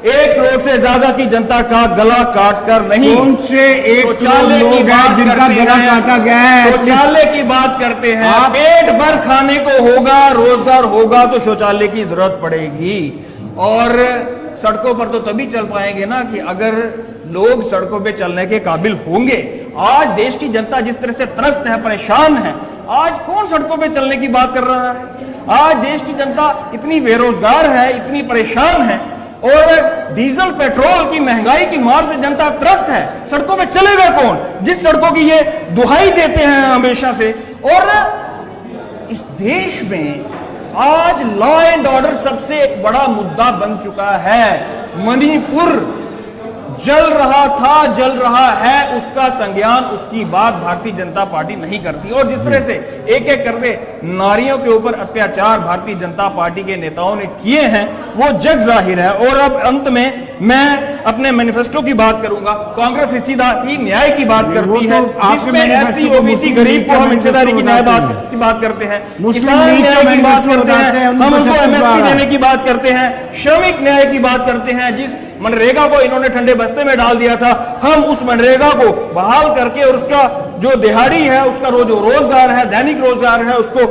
1 करोड़ से ज्यादा की जनता का गला काट कर नहीं। कौन से 1 करोड़ लोग हैं जिनका गला काटा गया है? शौचालय की बात करते हैं, पेट भर खाने को होगा, रोजगार होगा तो शौचालय की जरूरत पड़ेगी। और सड़कों पर तो तभी चल पाएंगे ना कि अगर लोग सड़कों पे चलने के काबिल होंगे। आज देश की जनता जिस तरह से त्रस्त है, परेशान है, आज कौन सड़कों पे चलने की बात कर रहा है? आज देश की जनता इतनी बेरोजगार है, इतनी परेशान है, और डीजल पेट्रोल की महंगाई की मार से जनता त्रस्त है। सड़कों पे चलेगा कौन, जिस सड़कों की ये दुहाई देते हैं हमेशा से। और इस देश में आज लॉ एंड ऑर्डर सबसे बड़ा मुद्दा बन चुका है। मणिपुर जल रहा था, जल रहा है, उसका संज्ञान, उसकी बात भारतीय जनता पार्टी नहीं करती। और जिस तरह से एक एक करके नारियों के ऊपर अत्याचार भारतीय जनता पार्टी के नेताओं ने किए हैं वो जग जाहिर है। और अब अंत में मैं अपने मैनिफेस्टो की बात करूंगा। कांग्रेस हिस्सेदारी न्याय की बात करती है, जिसमें एससी ओबीसी गरीब को हम हिस्सेदारी की न्याय की बात करते हैं, किसान न्याय की बात करते हैं, हम उनको एमएसपी देने की बात करते हैं, श्रमिक न्याय की बात करते हैं। जिस मनरेगा को इन्होंने ठंडे बस्ते में डाल दिया था, हम उस मनरेगा को बहाल करके और उसका जो दिहाड़ी है, उसका जो रोजगार है, दैनिक रोजगार है, उसको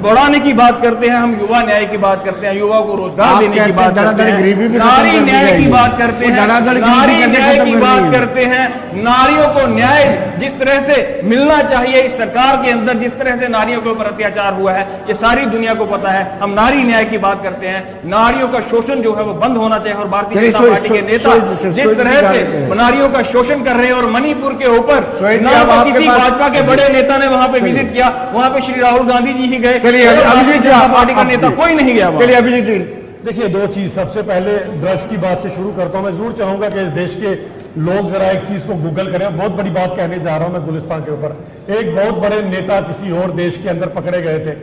बढ़ाने की बात करते हैं। हम युवा न्याय की बात करते हैं, युवा को रोजगार देने की बात करते हैं, नारी न्याय की बात करते हैं, नारी न्याय की बात करते हैं, नारियों को न्याय जिस तरह से मिलना चाहिए इस सरकार के अंदर, जिस तरह से नारियों के ऊपर अत्याचार हुआ है, ये सारी दुनिया को पता है। हम नारी न्याय की बात करते हैं, नारियों का शोषण जो है वो बंद होना चाहिए। और भारतीय जनता पार्टी के नेता जिस तरह से नारियों का शोषण कर रहे हैं, और मणिपुर के ऊपर ना तो किसी भाजपा के बड़े नेता ने वहां पे विजिट किया, वहां पे श्री राहुल गांधी जी ही गए, चलिए अभिजीत जी, पार्टी का नेता कोई नहीं गया। चलिए अभिजीत जी, देखिए 2 चीज, सबसे पहले ड्रग्स की बात से शुरू करता हूं। मैं जरूर चाहूंगा कि इस देश के लोग जरा एक चीज को गूगल करें। बहुत बड़ी बात कहने जा रहा हूं मैं गुलिस्तान के ऊपर। एक बहुत बड़े नेता किसी और देश के अंदर पकड़े गए थे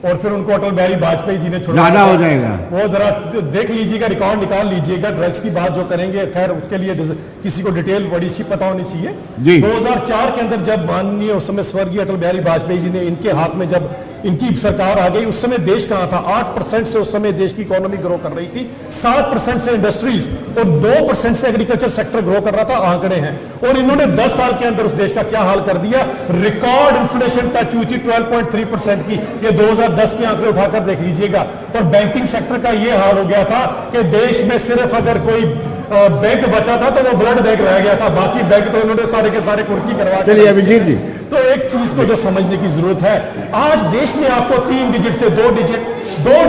और फिर उनको अटल बिहारी वाजपेयी जी ने छुड़वाया। ज्यादा हो जाएगा, वो जरा देख लीजिएगा, रिकॉर्ड निकाल लीजिएगा। ड्रग्स की बात जो करेंगे, खैर उसके लिए किसी को डिटेल बड़ी सी पता होनी चाहिए। 2004 के अंदर जब माननीय उस समय स्वर्गीय अटल बिहारी वाजपेयी जी ने इनके हाथ में जब इनकी सरकार आ गई, उस समय देश कहां था? 8% से उस समय देश की इकोनॉमी ग्रो कर रही थी, 7% से इंडस्ट्रीज और 2% से एग्रीकल्चर सेक्टर ग्रो कर रहा था। आंकड़े हैं। और इन्होंने 10 साल के अंदर उस देश का क्या हाल कर दिया? रिकॉर्ड इन्फ्लेशन टच हुई थी 12.3% की। ये 2010 के आंकड़े उठाकर देख लीजिएगा। और बैंकिंग सेक्टर का ये हाल हो गया था कि देश में सिर्फ अगर कोई बैंक बचा था तो वो ब्लड बैंक रह गया था, बाकी बैंक तो इन्होंने सारे के सारे कुर्की करवा। चलिए अभिजीत जी, तो एक चीज को जो समझने की जरूरत है, आज देश ने आपको 3 डिजिट से 2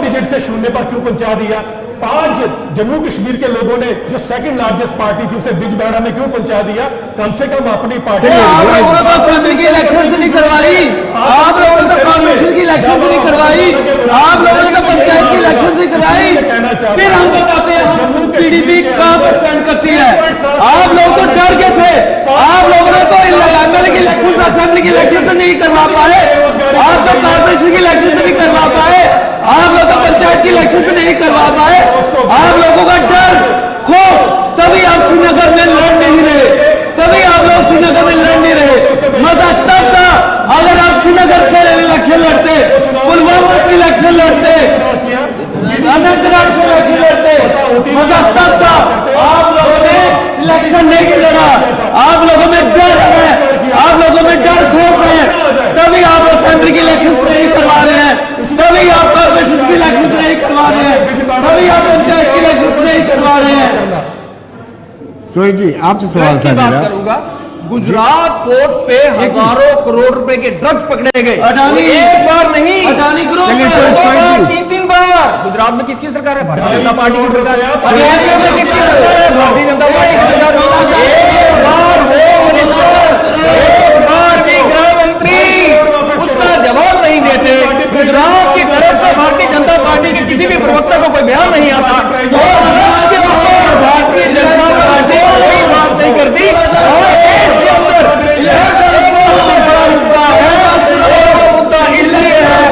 डिजिट से शून्य पर क्यों पहुंचा दिया? आज जम्मू कश्मीर के लोगों ने जो सेकंड लार्जेस्ट पार्टी थी उसे बिजबेहरा में क्यों पहुंचा दिया? कम से कम अपनी पार्टी आप लोगों ने तो असेंबली की इलेक्शन नहीं करवाई, आप लोगों ने तो कॉर्पोरेशन की इलेक्शन नहीं करवाई, आप लोगों ने तो पंचायत की इलेक्शन नहीं करवाई। फिर हम बताते हैं पीडीपी कहां पर स्टैंड करती है। आप लोग तो डर गए थे, आप लोगों ने तो एमएलए की इलेक्शन, असेंबली की इलेक्शन से नहीं करवा पाए, आप तो कॉर्पोरेशन की इलेक्शन से नहीं करवा पाए, आप लोग तो पंचायत की इलेक्शन से नहीं करवा पाए। आप लोगों का डर खौफ, तभी आप श्रीनगर में लड़ नहीं रहे, तभी आप लोग श्रीनगर में लड़ नहीं रहे। मजा तब था अगर आप श्रीनगर से इलेक्शन लड़ते, पुलवामा की इलेक्शन लड़ते, अनंतनाग से इलेक्शन लड़ते, मजा तब था। आप लोगों ने इलेक्शन नहीं लड़ा, आप लोगों में डर है, आप लोगों में डर खौफ है, तभी आप असेंबली की इलेक्शन नहीं करवा रहे हैं, तभी आप कॉर्पोरेशन की इलेक्शन नहीं करवा रहे हैं, तभी आप पंचायत की इलेक्शन नहीं करवा रहे हैं। सोहेल जी आपसे सवाल था बात करूंगा। गुजरात पोर्ट पे हजारों करोड़ रुपए के ड्रग्स पकड़े गए। अडानी, एक बार नहीं, अडानी ग्रुप चलिए, में सर, दो सर, बार, जी। 3-3 बार। गुजरात में किसकी सरकार है? भारतीय जनता पार्टी की सरकार है। हरियाणा में किसकी सरकार है? भारतीय जनता पार्टी की सरकार है। एक बार होम मिनिस्टर, एक बार भी गृह मंत्री उसका जवाब नहीं देते। गुजरात की तरफ से भारतीय जनता पार्टी के किसी भी प्रवक्ता को कोई बयान नहीं आता और उसके ऊपर भारतीय जनता पार्टी कोई बात नहीं करती। और देश के अंदर सबसे बड़ा मुद्दा है, और वो मुद्दा इसलिए है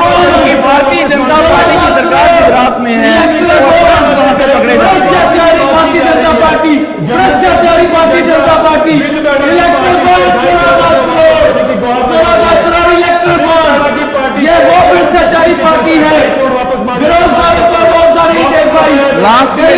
कि भारतीय जनता पार्टी की सरकार गुजरात में है और वहां पे पकड़े जाते हैं। भ्रष्टाचारी भारतीय जनता पार्टी, भ्रष्टाचारी Bharatiya Janata party, erectile bond, ये वो भ्रष्टाचारी पार्टी है। बेरोजगारों को रोजगार नहीं दे पाई, लास्ट में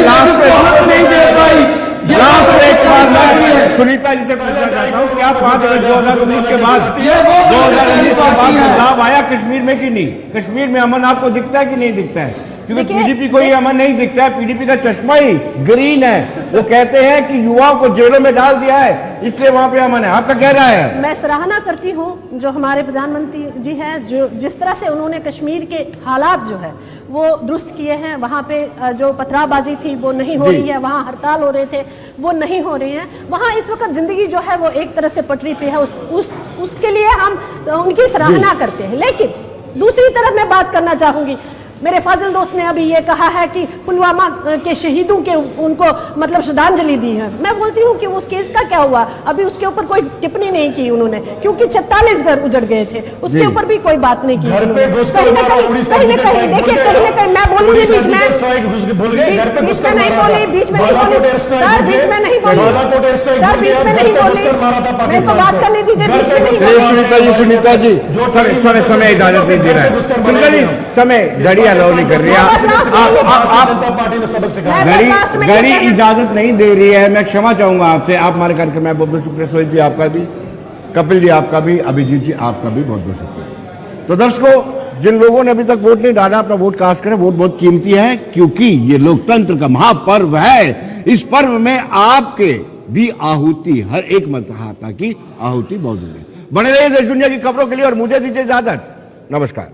नहीं दे पाई। एक सवाल मैं सुनीता जी से पूछना चाहता हूँ, क्या 5 अगस्त 2019 के बाद 2019 के बाद बदलाव आया कश्मीर में कि नहीं? कश्मीर में अमन आपको दिखता है कि नहीं दिखता है? क्योंकि देखिए, पीडीपी को ये अमन नहीं दिखता है। पीडीपी का चश्मा ही ग्रीन है। वो कहते हैं कि युवाओं को जेलों में डाल दिया है, इसलिए वहां पे अमन है। आपका क्या राय है? मैं सराहना करती हूँ जो हमारे प्रधानमंत्री जी हैं, जो जिस तरह से उन्होंने कश्मीर के हालात जो है वो दुरुस्त किए हैं। वहाँ पे जो पथरावबाजी थी वो नहीं हो रही है, वहाँ हड़ताल हो रहे थे वो नहीं हो रही है। वहाँ इस वक्त जिंदगी जो है वो एक तरह से पटरी पे है। उसके लिए हम उनकी सराहना करते हैं। लेकिन दूसरी तरफ मैं बात करना चाहूंगी, मेरे फाजिल दोस्त ने अभी ये कहा है कि पुलवामा के शहीदों के उनको मतलब श्रद्धांजलि दी है। मैं बोलती हूँ कि उस केस का क्या हुआ? अभी उसके ऊपर कोई टिप्पणी नहीं की उन्होंने, क्योंकि 46 घर उजड़ गए थे, उसके ऊपर भी कोई बात नहीं की। घर पे घुस कर कहीं ना मारा, कहीं उड़ीसा देखिए, में कहीं ना कहीं मैं बोलूंगी बीच में, बीच में नहीं बोली, बीच में नहीं बोली सर, बीच में नहीं बोली सर, बीच में नहीं बोली। मैं तो बात करने दीजिए, बीच में नहीं बोली। सुनीता जी समय इजाजत नहीं दे रहा है। सुनीता जी समय घड़ी अलाउ नहीं कर रही है। आप जनता पार्टी ने सबक सिखाया। घड़ी इजाजत नहीं दे रही है। मैं क्षमा चाहूंगा आपसे। आप हमारे कार्यक्रम में बहुत बहुत शुक्रिया। सोहित जी आपका भी, कपिल जी आपका भी, अभिजीत जी आपका भी बहुत बहुत शुक्रिया। तो दर्शकों, जिन लोगों ने अभी तक वोट नहीं डाला, अपना वोट कास्ट करें। वोट बहुत कीमती है, क्योंकि ये लोकतंत्र का महापर्व है। इस पर्व में आपके भी आहुति, हर एक मतदाता की आहुति बहुत जरूरी है। बने रहिए देश दुनिया की खबरों के लिए और मुझे दीजिए इजाजत। नमस्कार।